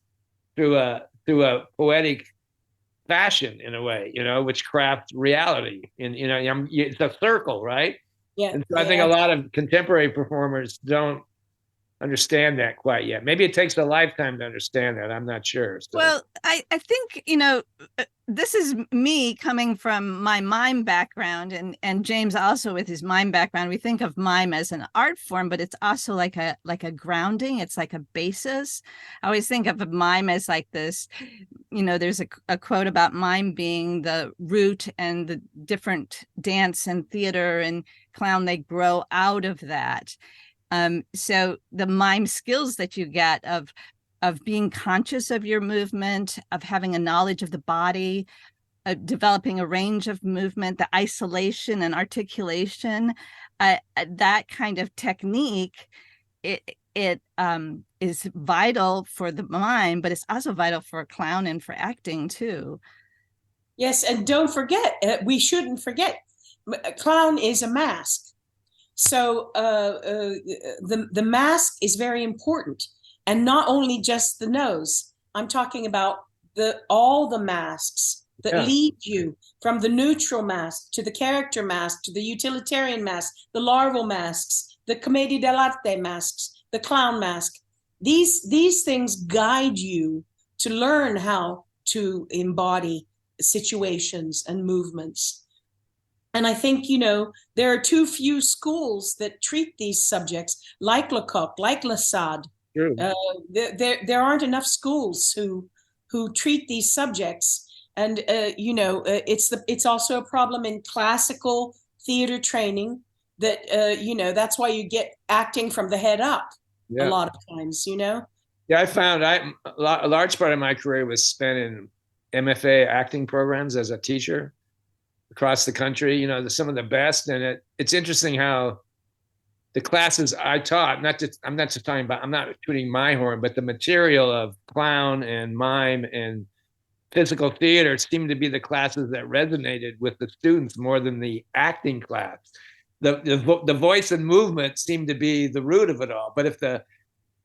through a poetic fashion in a way, which crafts reality. And it's a circle, right? Yeah. And so I think a lot of contemporary performers don't understand that quite yet. Maybe it takes a lifetime to understand that. I'm not sure. So. Well, I think, this is me coming from my mime background, and James also with his mime background. We think of mime as an art form, but it's also like a grounding. It's like a basis. I always think of a mime as like this, there's a quote about mime being the root, and the different dance and theater and clown, they grow out of that. So the mime skills that you get of being conscious of your movement, of having a knowledge of the body, developing a range of movement, the isolation and articulation, that kind of technique, it is vital for the mime, but it's also vital for a clown and for acting too. Yes, and don't forget, we shouldn't forget, a clown is a mask. So the mask is very important, and not only just the nose. I'm talking about all the masks that lead you from the neutral mask to the character mask to the utilitarian mask, the larval masks, the commedia dell'arte masks, the clown mask. These things guide you to learn how to embody situations and movements. And I think, there are too few schools that treat these subjects, like Lecoq, like Lasade. There aren't enough schools who treat these subjects. And, it's also a problem in classical theater training that, that's why you get acting from the head up a lot of times, Yeah, I found a large part of my career was spent in MFA acting programs as a teacher across the country, some of the best. And it's interesting how the classes I taught, I'm not tooting my horn, but the material of clown and mime and physical theater seemed to be the classes that resonated with the students more than the acting class. The voice and movement seemed to be the root of it all. But if the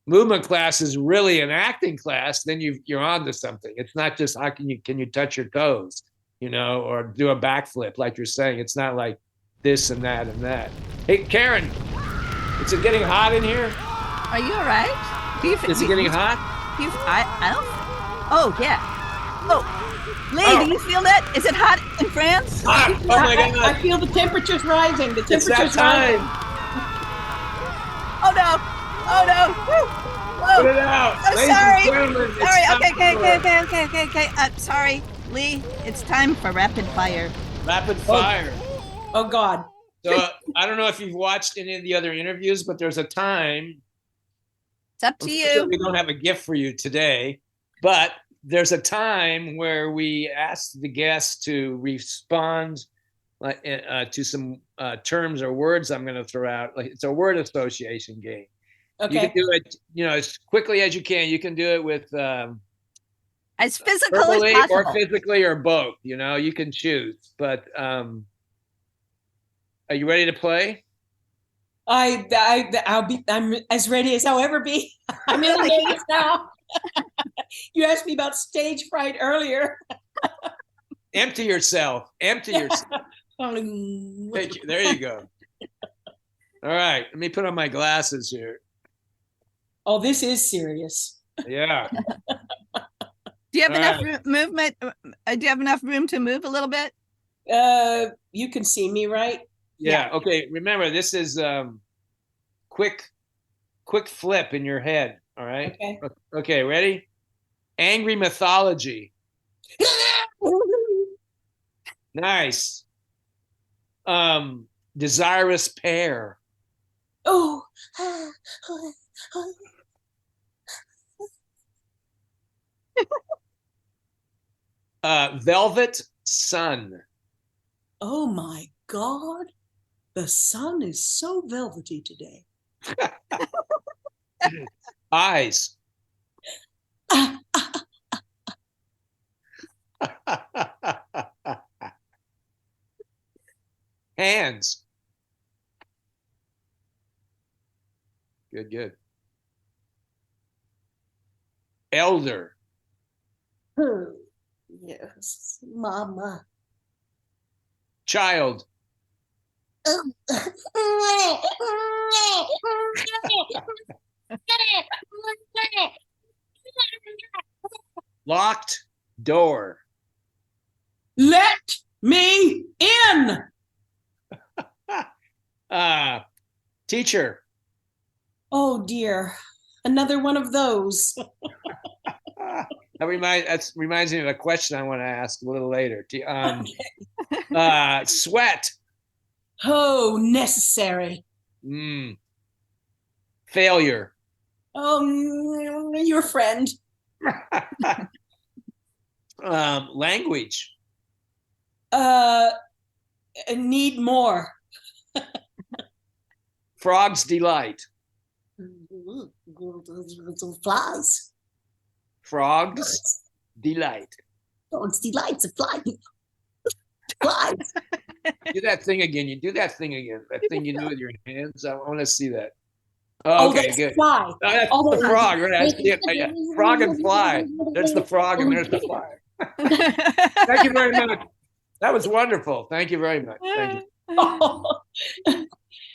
movement class is really an acting class, then you're onto something. It's not just can you touch your toes, or do a backflip like you're saying. It's not like this and that and that. Hey, Karen, is it getting hot in here? Are you all right? Is it getting hot? I don't. Oh yeah. Oh, Lee, do you feel that? Is it hot in France? Hot. Oh my God! I feel the temperature's rising. The temperature's it's that time. Oh no! Oh no! Whoa. Put it out. Sorry. Okay. Sorry, Lee. It's time for rapid fire. Rapid fire. Oh God. So I don't know if you've watched any of the other interviews, but there's a time. It's up to you. We don't have a gift for you today, but there's a time where we ask the guests to respond to some terms or words I'm going to throw out. Like, it's a word association game. Okay. You can do it, as quickly as you can. You can do it with as physical as possible, or physically, or both. You can choose. But are you ready to play? I'm as ready as I'll ever be. I'm in the games now. You asked me about stage fright earlier. Empty yourself. There you go. All right. Let me put on my glasses here. Oh, this is serious. Yeah. Do you have enough movement? Do you have enough room to move a little bit? You can see me, right? Yeah. Okay. Remember, this is quick flip in your head. All right. Okay. Ready? Angry mythology. Nice. Desirous pair. Oh. Velvet sun. Oh my God. The sun is so velvety today. Eyes. Hands. Good. Elder. Yes, Mama. Child. Locked door. Let me in. Teacher. Oh dear, another one of those. That reminds me of a question I want to ask a little later. Sweat. Oh, necessary. Failure. Oh, your friend. Language. Need more. Frog's delight. Flies. Frog's delight. Frog's delights of flies. Flies. Do that thing again. You do that thing again. That thing you do with your hands. I want to see that. Oh, okay, good. Fly. Oh, that's the frog, right? I see it. Yeah. Frog and fly. There's the frog and there's the fly. Thank you very much. That was wonderful. Thank you very much. Thank you.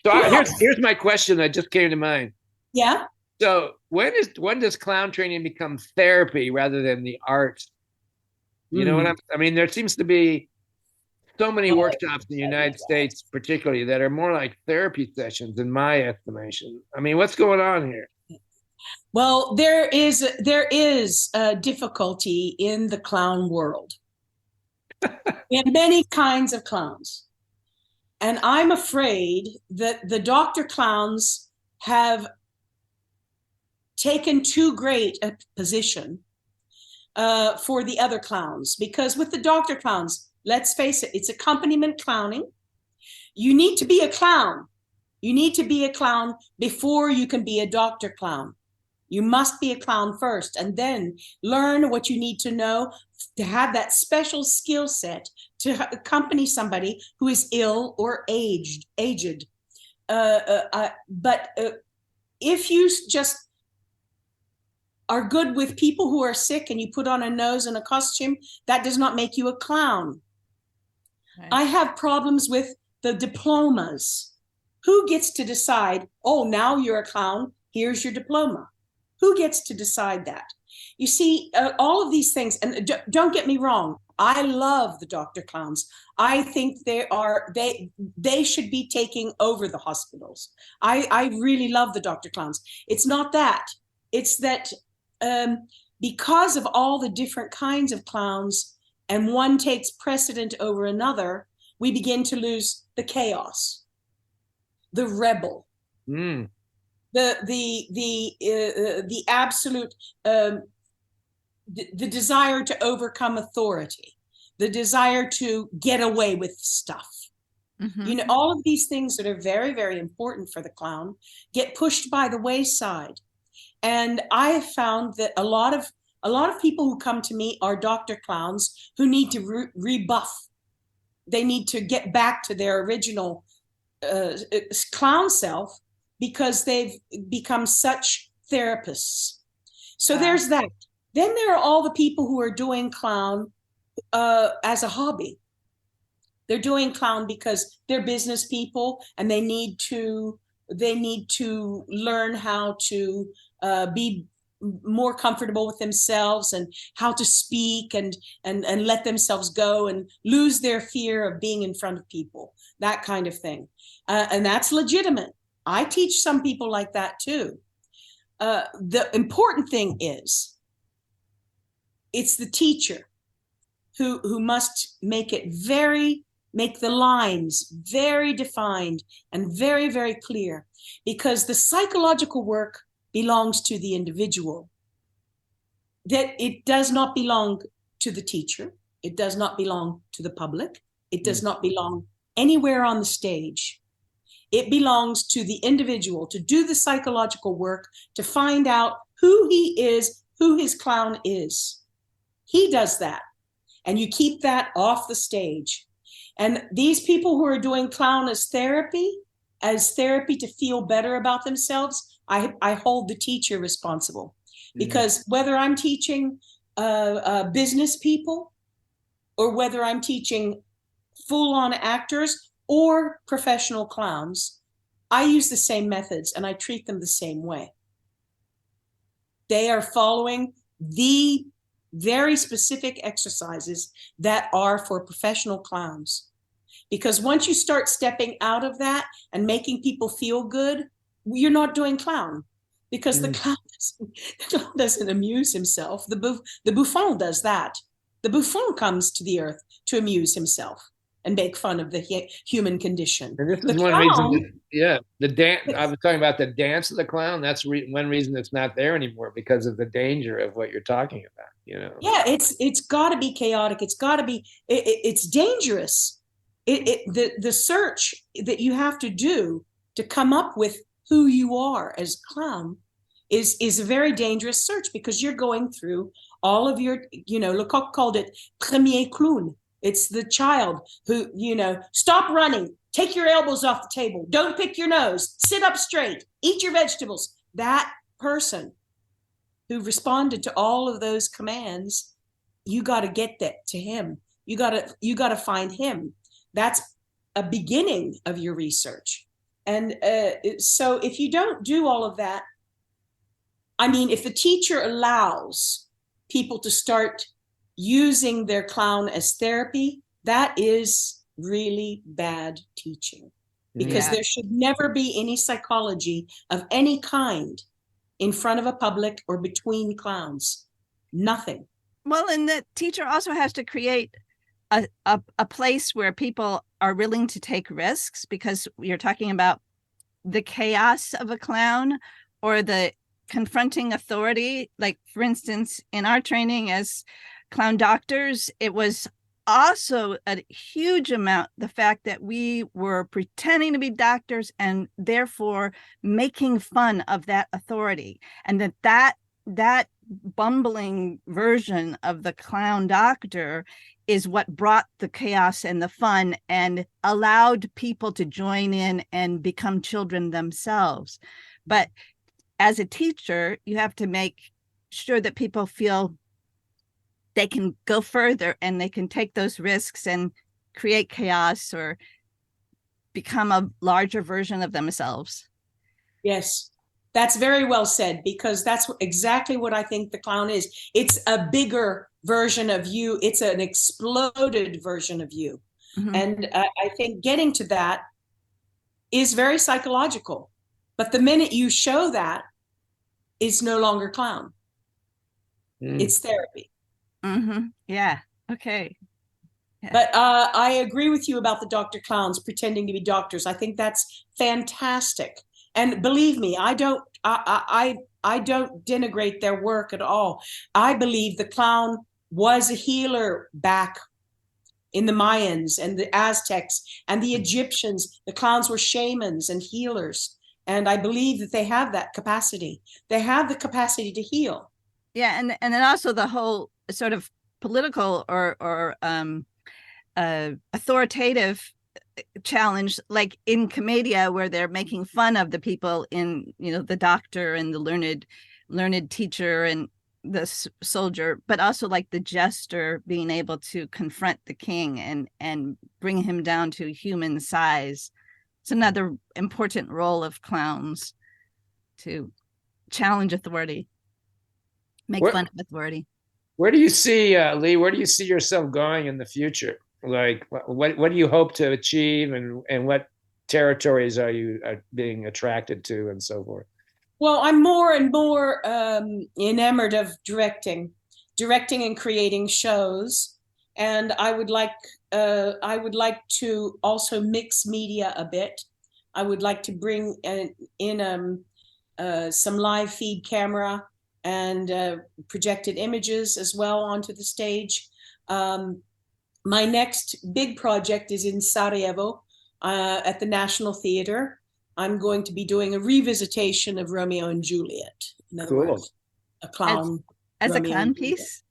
So here's my question that just came to mind. Yeah. So when does clown training become therapy rather than the art? You know what I mean? There seems to be so many workshops in the United States, particularly, that are more like therapy sessions, in my estimation. I mean, what's going on here? Well, there is a difficulty in the clown world. We have many kinds of clowns. And I'm afraid that the doctor clowns have taken too great a position for the other clowns. Because with the doctor clowns, let's face it, it's accompaniment clowning. You need to be a clown. You need to be a clown before you can be a doctor clown. You must be a clown first and then learn what you need to know to have that special skill set to accompany somebody who is ill or aged. But if you just are good with people who are sick and you put on a nose and a costume, that does not make you a clown. Right. I have problems with the diplomas. Who gets to decide, oh, now you're a clown, here's your diploma? Who gets to decide that? You see, all of these things, and don't get me wrong, I love the doctor clowns. I think they should be taking over the hospitals. I really love the doctor clowns. It's not that. It's that because of all the different kinds of clowns and one takes precedent over another, we begin to lose the chaos, the rebel. The absolute the desire to overcome authority, the desire to get away with stuff. You know, all of these things that are very, very important for the clown get pushed by the wayside. And I have found that a lot of people who come to me are doctor clowns who need to rebuff. They need to get back to their original clown self, because they've become such therapists. So there's that. Then there are all the people who are doing clown as a hobby. They're doing clown because they're business people and they need to learn how to be more comfortable with themselves and how to speak and let themselves go and lose their fear of being in front of people, that kind of thing. And that's legitimate. I teach some people like that too. The important thing is it's the teacher who must make the lines very defined and very, very clear, because the psychological work belongs to the individual. That it does not belong to the teacher. It does not belong to the public. It does not belong anywhere on the stage. It belongs to the individual to do the psychological work, to find out who he is, who his clown is. He does that. And you keep that off the stage. And these people who are doing clown as therapy to feel better about themselves, I hold the teacher responsible. Because whether I'm teaching business people, or whether I'm teaching full-on actors or professional clowns, I use the same methods and I treat them the same way. They are following the very specific exercises that are for professional clowns. Because once you start stepping out of that and making people feel good, you're not doing clown. Because the clown doesn't amuse himself. The bouffon does that. The bouffon comes to the earth to amuse himself and make fun of the human condition. And this the is one clown, reason, the dance. I was talking about the dance of the clown. That's one reason it's not there anymore, because of the danger of what you're talking about. Yeah, it's got to be chaotic. It's got to be. It's dangerous. The search that you have to do to come up with who you are as a clown is a very dangerous search, because you're going through all of your, Lecoq called it premier clown. It's the child who, stop running, take your elbows off the table, don't pick your nose, sit up straight, eat your vegetables. That person who responded to all of those commands, you got to get that to him. You got to find him. That's a beginning of your research. And so if you don't do all of that, I mean, if the teacher allows people to start using their clown as therapy, that is really bad teaching, because there should never be any psychology of any kind in front of a public or between clowns. Nothing. Well, and the teacher also has to create a place where people are willing to take risks, because you're talking about the chaos of a clown or the confronting authority. Like, for instance, in our training as clown doctors, it was also a huge amount the fact that we were pretending to be doctors and therefore making fun of that authority, and that bumbling version of the clown doctor is what brought the chaos and the fun and allowed people to join in and become children themselves. But as a teacher, you have to make sure that people feel they can go further and they can take those risks and create chaos or become a larger version of themselves. Yes, that's very well said, because that's exactly what I think the clown is. It's a bigger version of you. It's an exploded version of you. Mm-hmm. And I think getting to that is very psychological. But the minute you show that, it's no longer clown. It's therapy. Mm-hmm. Yeah. Okay. Yeah. But I agree with you about the Dr. Clowns pretending to be doctors. I think that's fantastic. And believe me, I don't denigrate their work at all. I believe the clown was a healer back in the Mayans and the Aztecs and the Egyptians. The clowns were shamans and healers. And I believe that they have that capacity. They have the capacity to heal. Yeah, and then also the whole sort of political or authoritative challenge, like in Commedia, where they're making fun of the people in, the doctor and the learned teacher and the soldier, but also like the jester being able to confront the king and bring him down to human size. It's another important role of clowns, to challenge authority, make fun of authority. Where do you see, Lee, where do you see yourself going in the future? Like, what do you hope to achieve, and what territories are you being attracted to, and so forth? Well, I'm more and more enamored of directing and creating shows. And I would like to also mix media a bit. I would like to bring in some live feed camera and projected images as well onto the stage. My next big project is in Sarajevo at the National Theater. I'm going to be doing a revisitation of Romeo and Juliet. In other words, a clown. As a clown piece?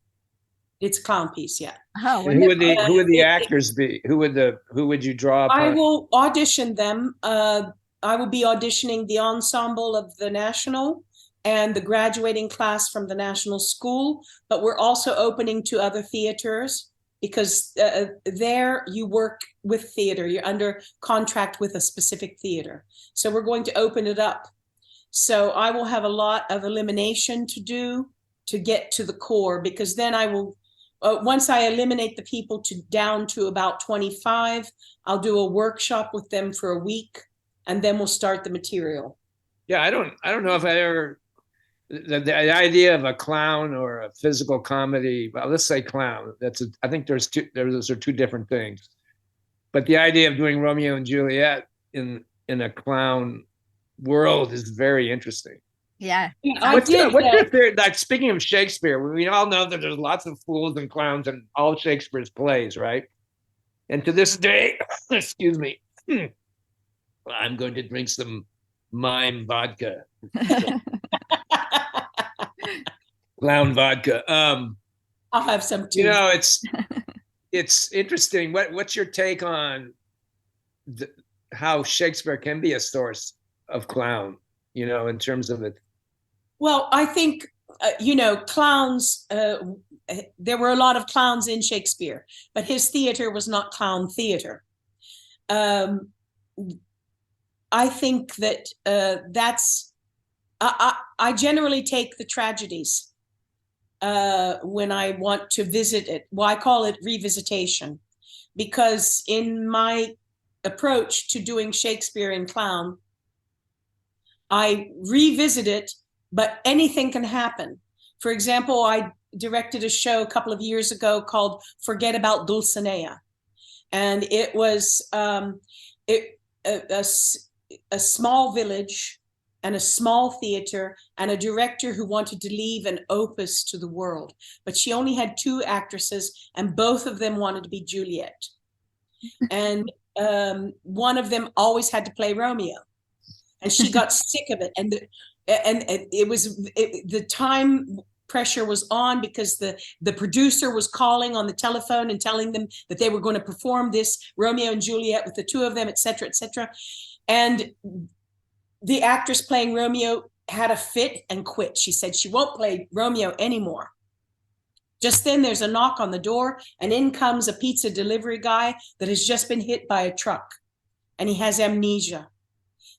It's a clown piece, yeah. Oh, who would the actors be? Who would you draw upon? I will audition them. I will be auditioning the ensemble of the National, and the graduating class from the National School, but we're also opening to other theaters because there you work with theater. You're under contract with a specific theater. So we're going to open it up. So I will have a lot of elimination to do to get to the core, because then I will, once I eliminate the people down to about 25, I'll do a workshop with them for a week, and then we'll start the material. Yeah, I don't know if I ever, the idea of a clown or a physical comedy, well, let's say clown. I think those are two different things. But the idea of doing Romeo and Juliet in a clown world is very interesting. Yeah. What's your theory? Like, speaking of Shakespeare, we all know that there's lots of fools and clowns in all Shakespeare's plays, right? And to this day, excuse me, I'm going to drink some Mime vodka. Clown vodka. I'll have some too. You know, it's interesting. What's your take on how Shakespeare can be a source of clown, you know, in terms of it? Well, I think, clowns, there were a lot of clowns in Shakespeare, but his theater was not clown theater. I think that I generally take the tragedies when I want to visit it. Well, I call it revisitation, because in my approach to doing Shakespeare in clown, I revisit it, but anything can happen. For example, I directed a show a couple of years ago called Forget About Dulcinea. And it was a small village and a small theater and a director who wanted to leave an opus to the world. But she only had 2 actresses, and both of them wanted to be Juliet. And one of them always had to play Romeo. And she got sick of it. And the time pressure was on, because the producer was calling on the telephone and telling them that they were going to perform this Romeo and Juliet with the 2 of them, et cetera, et cetera. And the actress playing Romeo had a fit and quit. She said she won't play Romeo anymore. Just then there's a knock on the door, and in comes a pizza delivery guy that has just been hit by a truck, and he has amnesia.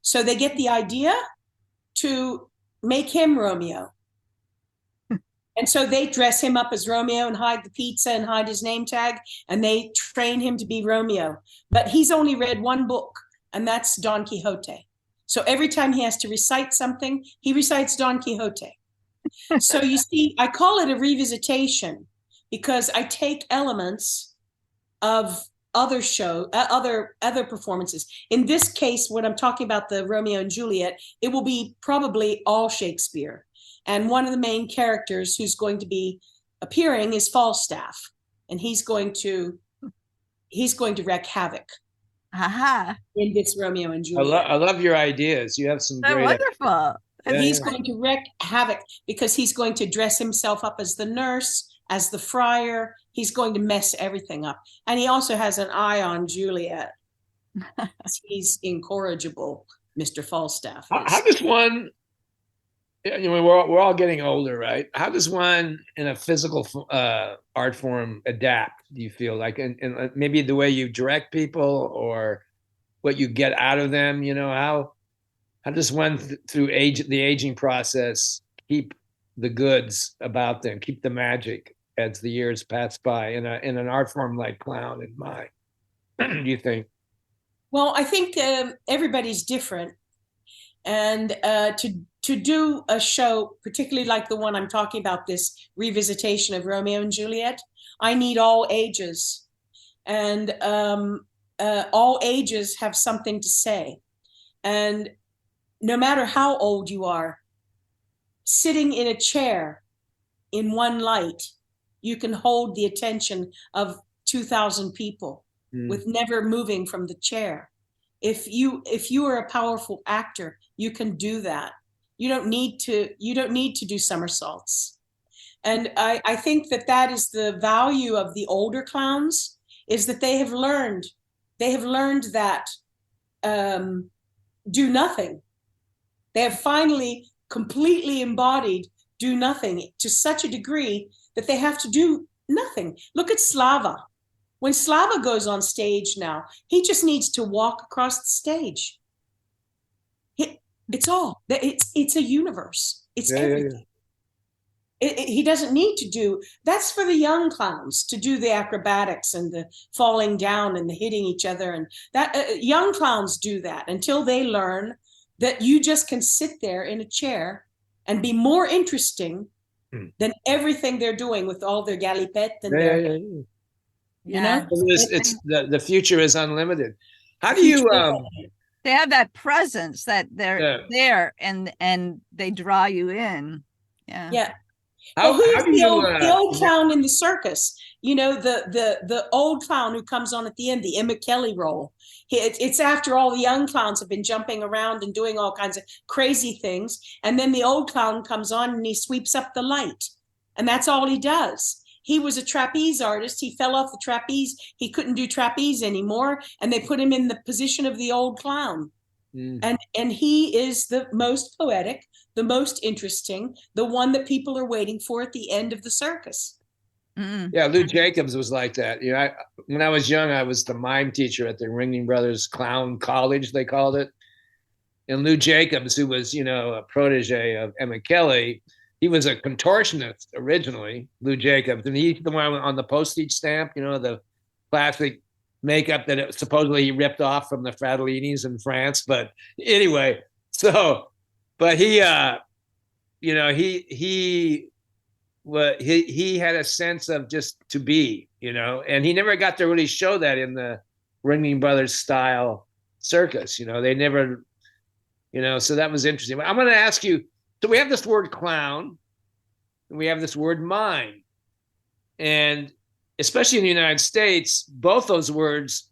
So they get the idea to make him Romeo. And so they dress him up as Romeo and hide the pizza and hide his name tag, and they train him to be Romeo. But he's only read 1 book, and that's Don Quixote. So every time he has to recite something, he recites Don Quixote. So you see, I call it a revisitation, because I take elements of other performances. In this case, when I'm talking about the Romeo and Juliet, it will be probably all Shakespeare. And one of the main characters who's going to be appearing is Falstaff, and he's going to wreak havoc. Aha. In this Romeo and Juliet. I love your ideas. You have some great wonderful. He's going to wreak havoc, because he's going to dress himself up as the nurse, as the friar. He's going to mess everything up. And he also has an eye on Juliet. He's incorrigible, Mr. Falstaff. How does one, we're all getting older, right? How does one in a physical art form adapt, do you feel like? And maybe the way you direct people or what you get out of them, how does one through the aging process keep the goods about them, keep the magic as the years pass by in an art form like clown and mime? Do you think? Well, I think everybody's different. And to do a show, particularly like the one I'm talking about, this revisitation of Romeo and Juliet, I need all ages. And all ages have something to say. And no matter how old you are, sitting in a chair in one light, you can hold the attention of 2,000 people with never moving from the chair. If you are a powerful actor, you can do that. You don't need to do somersaults. And I think that is the value of the older clowns, is that they have learned that do nothing. They have finally completely embodied, do nothing to such a degree that they have to do nothing. Look at Slava. When Slava goes on stage now, he just needs to walk across the stage. It's all. It's a universe. It's everything. He doesn't need to do. That's for the young clowns to do the acrobatics and the falling down and the hitting each other. And that young clowns do that until they learn that you just can sit there in a chair and be more interesting than everything they're doing with all their galipette and their. You know, it's the future is unlimited. How do you they have that presence that they're there and they draw you in. Yeah. Well, who's the old clown in the circus? You know, the old clown who comes on at the end, the Emma Kelly role. It's after all the young clowns have been jumping around and doing all kinds of crazy things, and then the old clown comes on and he sweeps up the light, and that's all he does. He was a trapeze artist. He fell off the trapeze. He couldn't do trapeze anymore, and they put him in the position of the old clown. And he is the most poetic, the most interesting, the one that people are waiting for at the end of the circus. Yeah, Lou Jacobs was like that. You know, when I was young, I was the mime teacher at the Ringling Brothers Clown College, they called it. And Lou Jacobs, who was, you know, a protege of Emma Kelly, he was a contortionist originally, Lou Jacobs, and he's the one on the postage stamp, you know, the classic makeup that supposedly he ripped off from the Fratellini's in France. But anyway, but he, you know, he had a sense of just to be, you know, and he never got to really show that in the Ringling Brothers style circus. You know, they never, you know, so that was interesting. But I'm going to ask you, so we have this word clown and we have this word mime. And especially in the United States, both those words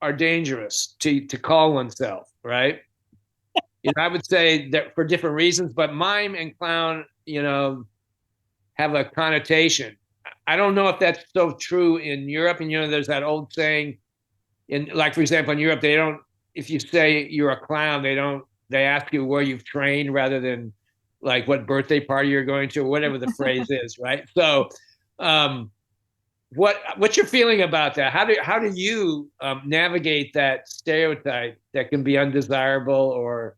are dangerous to call oneself, right? You know, I would say that for different reasons, but mime and clown, you know, have a connotation. I don't know if that's so true in Europe. And, you know, there's that old saying like, for example, in Europe, they don't, if you say you're a clown, they ask you where you've trained rather than like what birthday party you're going to or whatever the phrase is. Right. So, what's your feeling about that? How do you navigate that stereotype that can be undesirable or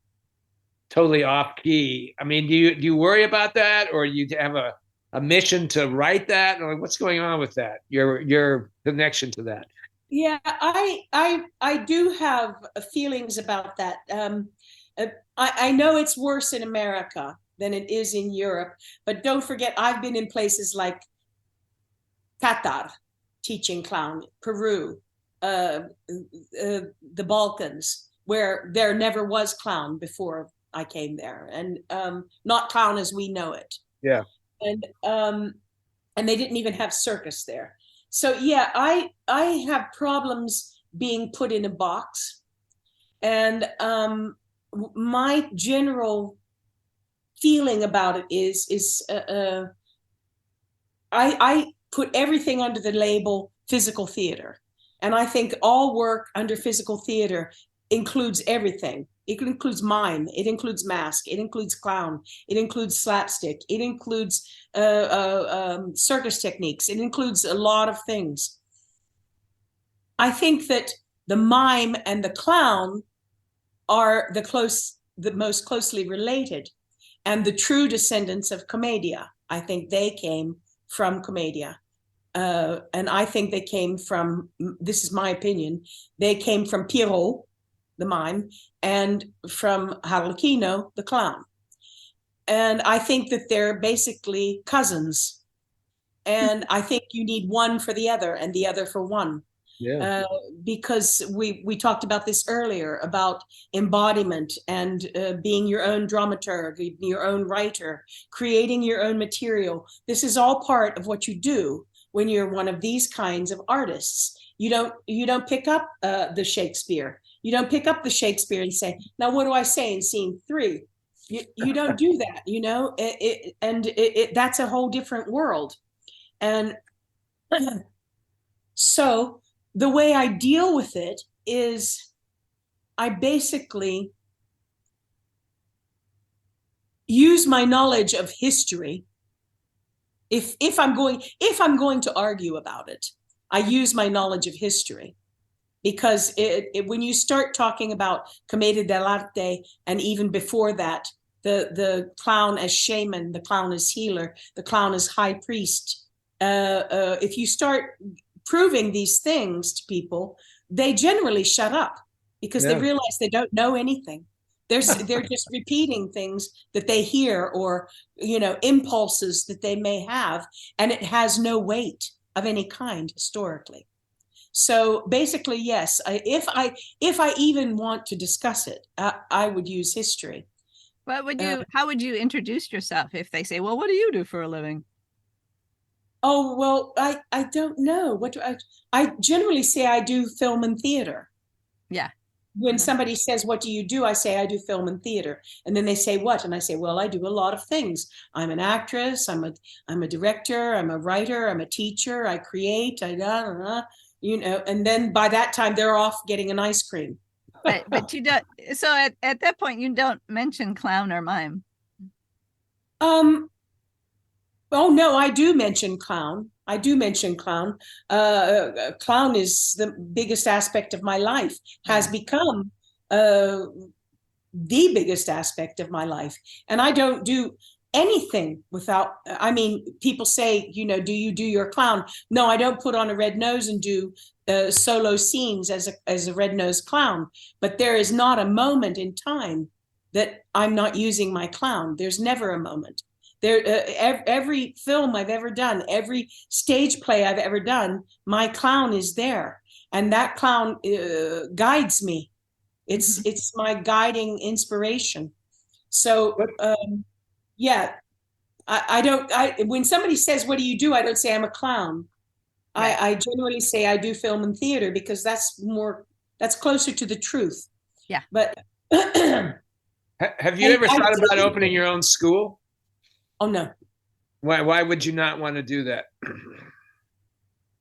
totally off key? I mean, do you worry about that, or you have a mission to write that? Or what's going on with that? Your connection to that? Yeah, I do have feelings about that. I know it's worse in America than it is in Europe, but don't forget, I've been in places like Qatar, teaching clown, Peru, the Balkans, where there never was clown before I came there, and not clown as we know it. Yeah. And they didn't even have circus there. So yeah, I have problems being put in a box, and my general feeling about it is I put everything under the label physical theater, and I think all work under physical theater includes everything. It includes mime, it includes mask, it includes clown, it includes slapstick, it includes circus techniques, it includes a lot of things. I think that the mime and the clown are the most closely related, and the true descendants of Commedia. I think they came from Commedia. And I think they came from, this is my opinion, they came from Pierrot, the mime, and from Harlequino, the clown. And I think that they're basically cousins. And I think you need one for the other and the other for one. Yeah. Because we talked about this earlier, about embodiment and being your own dramaturg, your own writer, creating your own material. This is all part of what you do when you're one of these kinds of artists. You don't pick up the Shakespeare. You don't pick up the Shakespeare and say, now what do I say in scene 3? You don't do that, you know, that's a whole different world. And so the way I deal with it is I basically use my knowledge of history. If I'm going to argue about it, I use my knowledge of history, because when you start talking about Commedia dell'arte, and even before that, the clown as shaman, the clown as healer, the clown as high priest, if you start proving these things to people, they generally shut up, because they realize they don't know anything. They're just repeating things that they hear, or impulses that they may have, and it has no weight of any kind historically. So basically, yes, if I even want to discuss it, I would use history. How would you introduce yourself if they say, well, what do you do for a living? Oh, well, I don't know. I generally say I do film and theater. Yeah. When somebody says, what do you do? I say, I do film and theater. And then they say, what? And I say, well, I do a lot of things. I'm an actress. I'm a director. I'm a writer. I'm a teacher. I create. And then by that time they're off getting an ice cream. But you don't. So at that point, you don't mention clown or mime. Oh no, I do mention clown. I do mention clown. Clown is the biggest aspect of my life, has become the biggest aspect of my life. And I don't do anything without, people say, do you do your clown? No, I don't put on a red nose and do solo scenes as a red-nosed clown. But there is not a moment in time that I'm not using my clown. There's never a moment. Every film I've ever done, every stage play I've ever done, my clown is there, and that clown guides me. It's my guiding inspiration. So yeah, I don't. When somebody says, "What do you do?" I don't say I'm a clown. Right. I generally say I do film and theater, because that's closer to the truth. Yeah. But have you ever thought about opening your own school? Oh no. Why would you not want to do that?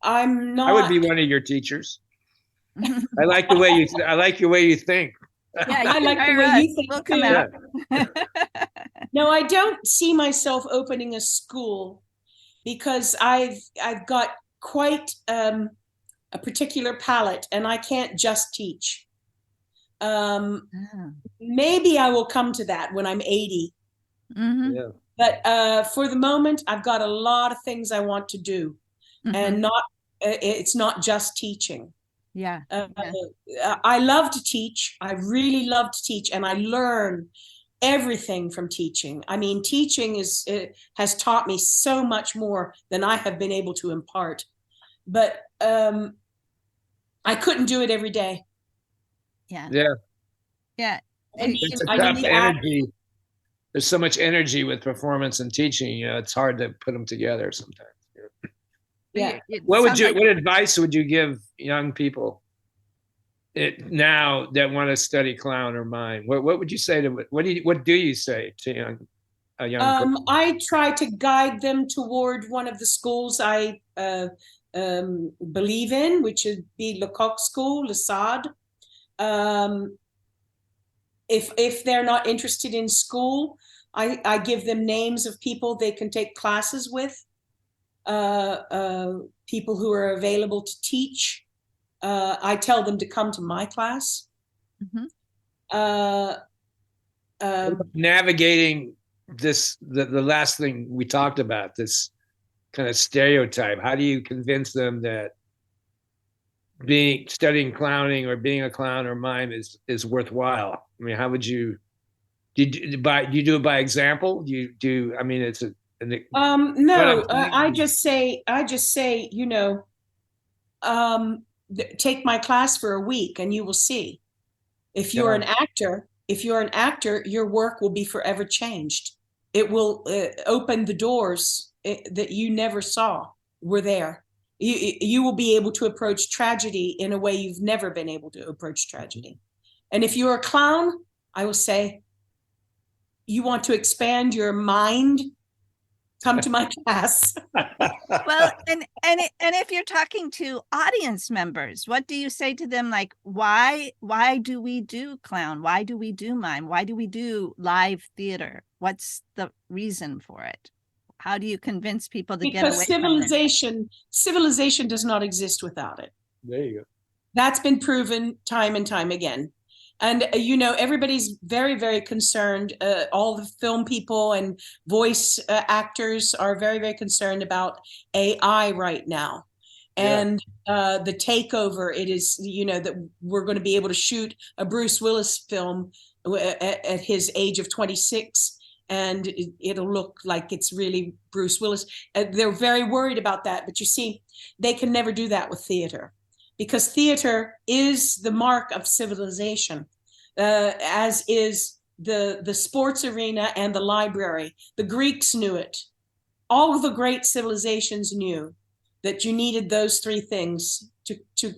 I'm not. I would be one of your teachers. I like the way you think. Yeah, I like the way you think. We'll come out. No, I don't see myself opening a school, because I've got quite a particular palette, and I can't just teach. Maybe I will come to that when I'm 80. Mm-hmm. Yeah. But for the moment, I've got a lot of things I want to do, and it's not just teaching. Yeah. I love to teach. I really love to teach, and I learn everything from teaching. I mean, teaching has taught me so much more than I have been able to impart. But I couldn't do it every day. Yeah. Yeah. Yeah. It's a tough energy. There's so much energy with performance and teaching. It's hard to put them together sometimes. Yeah. What advice would you give young people now that want to study clown or mime? What would you say to what do you say to a young person? I try to guide them toward one of the schools I believe in, which would be Lecoq School, Lesade. If they're not interested in school, I give them names of people they can take classes with, people who are available to teach. I tell them to come to my class. Navigating this, the last thing we talked about, this kind of stereotype. How do you convince them that studying clowning or being a clown or mime is worthwhile? I mean, how would you do you do it by example? I mean, it's no, I just say, take my class for a week and you will see. If you're an actor, your work will be forever changed. It will open the doors that you never saw were there. You will be able to approach tragedy in a way you've never been able to approach tragedy. And if you're a clown, I will say, you want to expand your mind come to my class. Well, and if you're talking to audience members, what do you say to them? Like, why do we do clown? Why do we do mime? Why do we do live theater? What's the reason for it? How do you convince people to get away from it? Civilization does not exist without it. There you go. That's been proven time and time again. And, everybody's very, very concerned. All the film people and voice actors are very, very concerned about AI right now. And the takeover, it is, that we're going to be able to shoot a Bruce Willis film at his age of 26. And it'll look like it's really Bruce Willis. They're very worried about that. But you see, they can never do that with theater, because theater is the mark of civilization, as is the sports arena and the library. The Greeks knew it. All of the great civilizations knew that you needed those three things to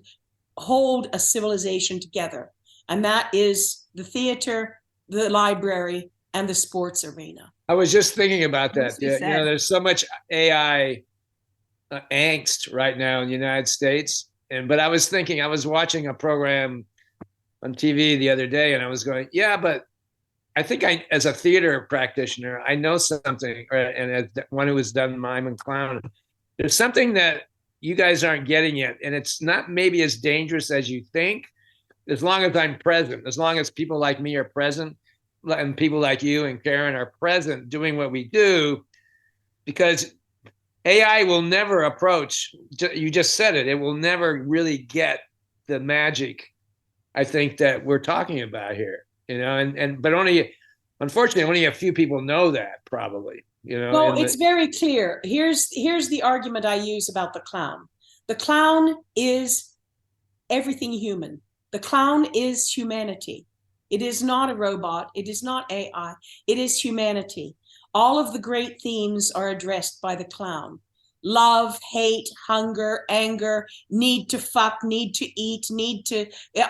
hold a civilization together. And that is the theater, the library, and the sports arena. I was just thinking about that. There's so much AI angst right now in the United States. But I was thinking, I was watching a program on TV the other day, and I was going, yeah, but I think as a theater practitioner, I know something, and as one who has done mime and clown, there's something that you guys aren't getting yet. And it's not maybe as dangerous as you think, as long as I'm present, as long as people like me are present, and people like you and Karen are present doing what we do, because AI will never approach, you just said it, it will never really get the magic, I think, that we're talking about here, but unfortunately, only a few people know that, probably, Well, it's very clear. Here's the argument I use about the clown. The clown is everything human. The clown is humanity. It is not a robot. It is not AI. It is humanity. All of the great themes are addressed by the clown. Love, hate, hunger, anger, need to fuck, need to eat,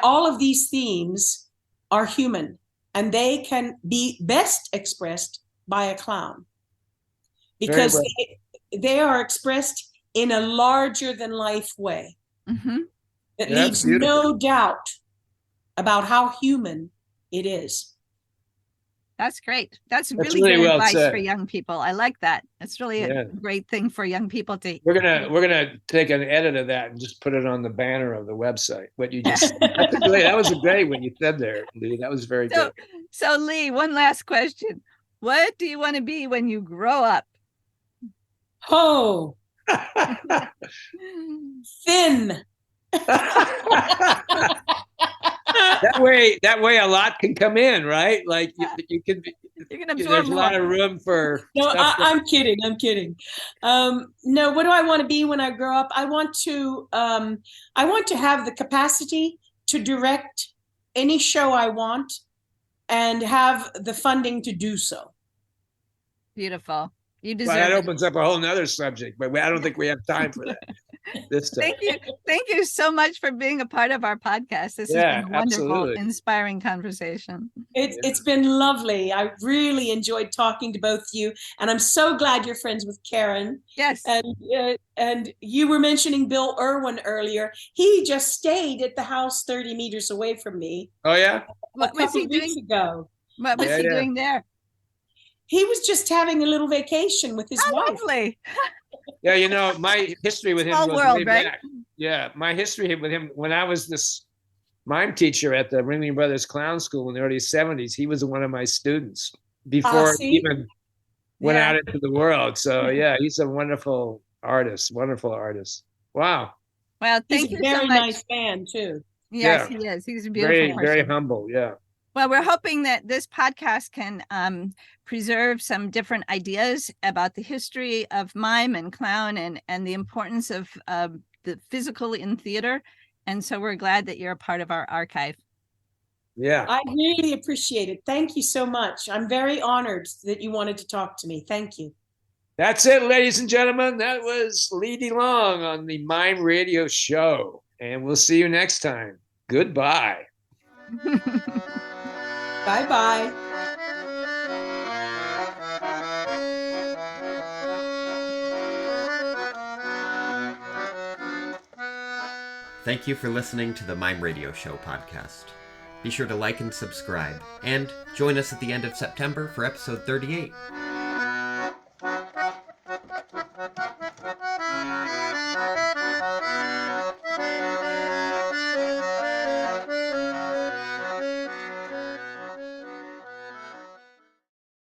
all of these themes are human, and they can be best expressed by a clown, because they are expressed in a larger than life way. Mm-hmm. That leaves no doubt about how human it is. That's great. That's really good well advice said for young people. I like that. It's really a great thing for young people to. We're gonna take an edit of that and just put it on the banner of the website. What you just that was great when you said there, Lee. That was very good. So Lee, one last question. What do you want to be when you grow up? Oh, thin. that way a lot can come in, right? Like you can absorb there's more. A lot of room for I'm kidding no, what do I want to be when I grow up? I want to have the capacity to direct any show I want and have the funding to do so. Beautiful. You deserve that opens up a whole nother subject, but I don't think we have time for that this time. Thank you so much for being a part of our podcast. This has been a wonderful, inspiring conversation. It's been lovely. I really enjoyed talking to both of you, and I'm so glad you're friends with Karen. Yes. And you were mentioning Bill Irwin earlier. He just stayed at the house 30 meters away from me. Oh yeah. What was he doing ago? What was he doing there? He was just having a little vacation with his wife. Lovely. Yeah, my history with him was world, way right? back. Yeah, my history with him when I was this mime teacher at the Ringling Brothers Clown School in the early 70s. He was one of my students before he even went out into the world. So yeah, he's a wonderful artist. Wow. Well, thank you so much. He's a very nice man too. Yes, he is. He's a beautiful person. Very humble. Yeah. Well, we're hoping that this podcast can preserve some different ideas about the history of mime and clown and the importance of the physical in theater. And so we're glad that you're a part of our archive. Yeah. I really appreciate it. Thank you so much. I'm very honored that you wanted to talk to me. Thank you. That's it, ladies and gentlemen. That was Lee Delong on the Mime Radio Show. And we'll see you next time. Goodbye. Bye-bye. Thank you for listening to the Mime Radio Show podcast. Be sure to like and subscribe, and join us at the end of September for episode 38.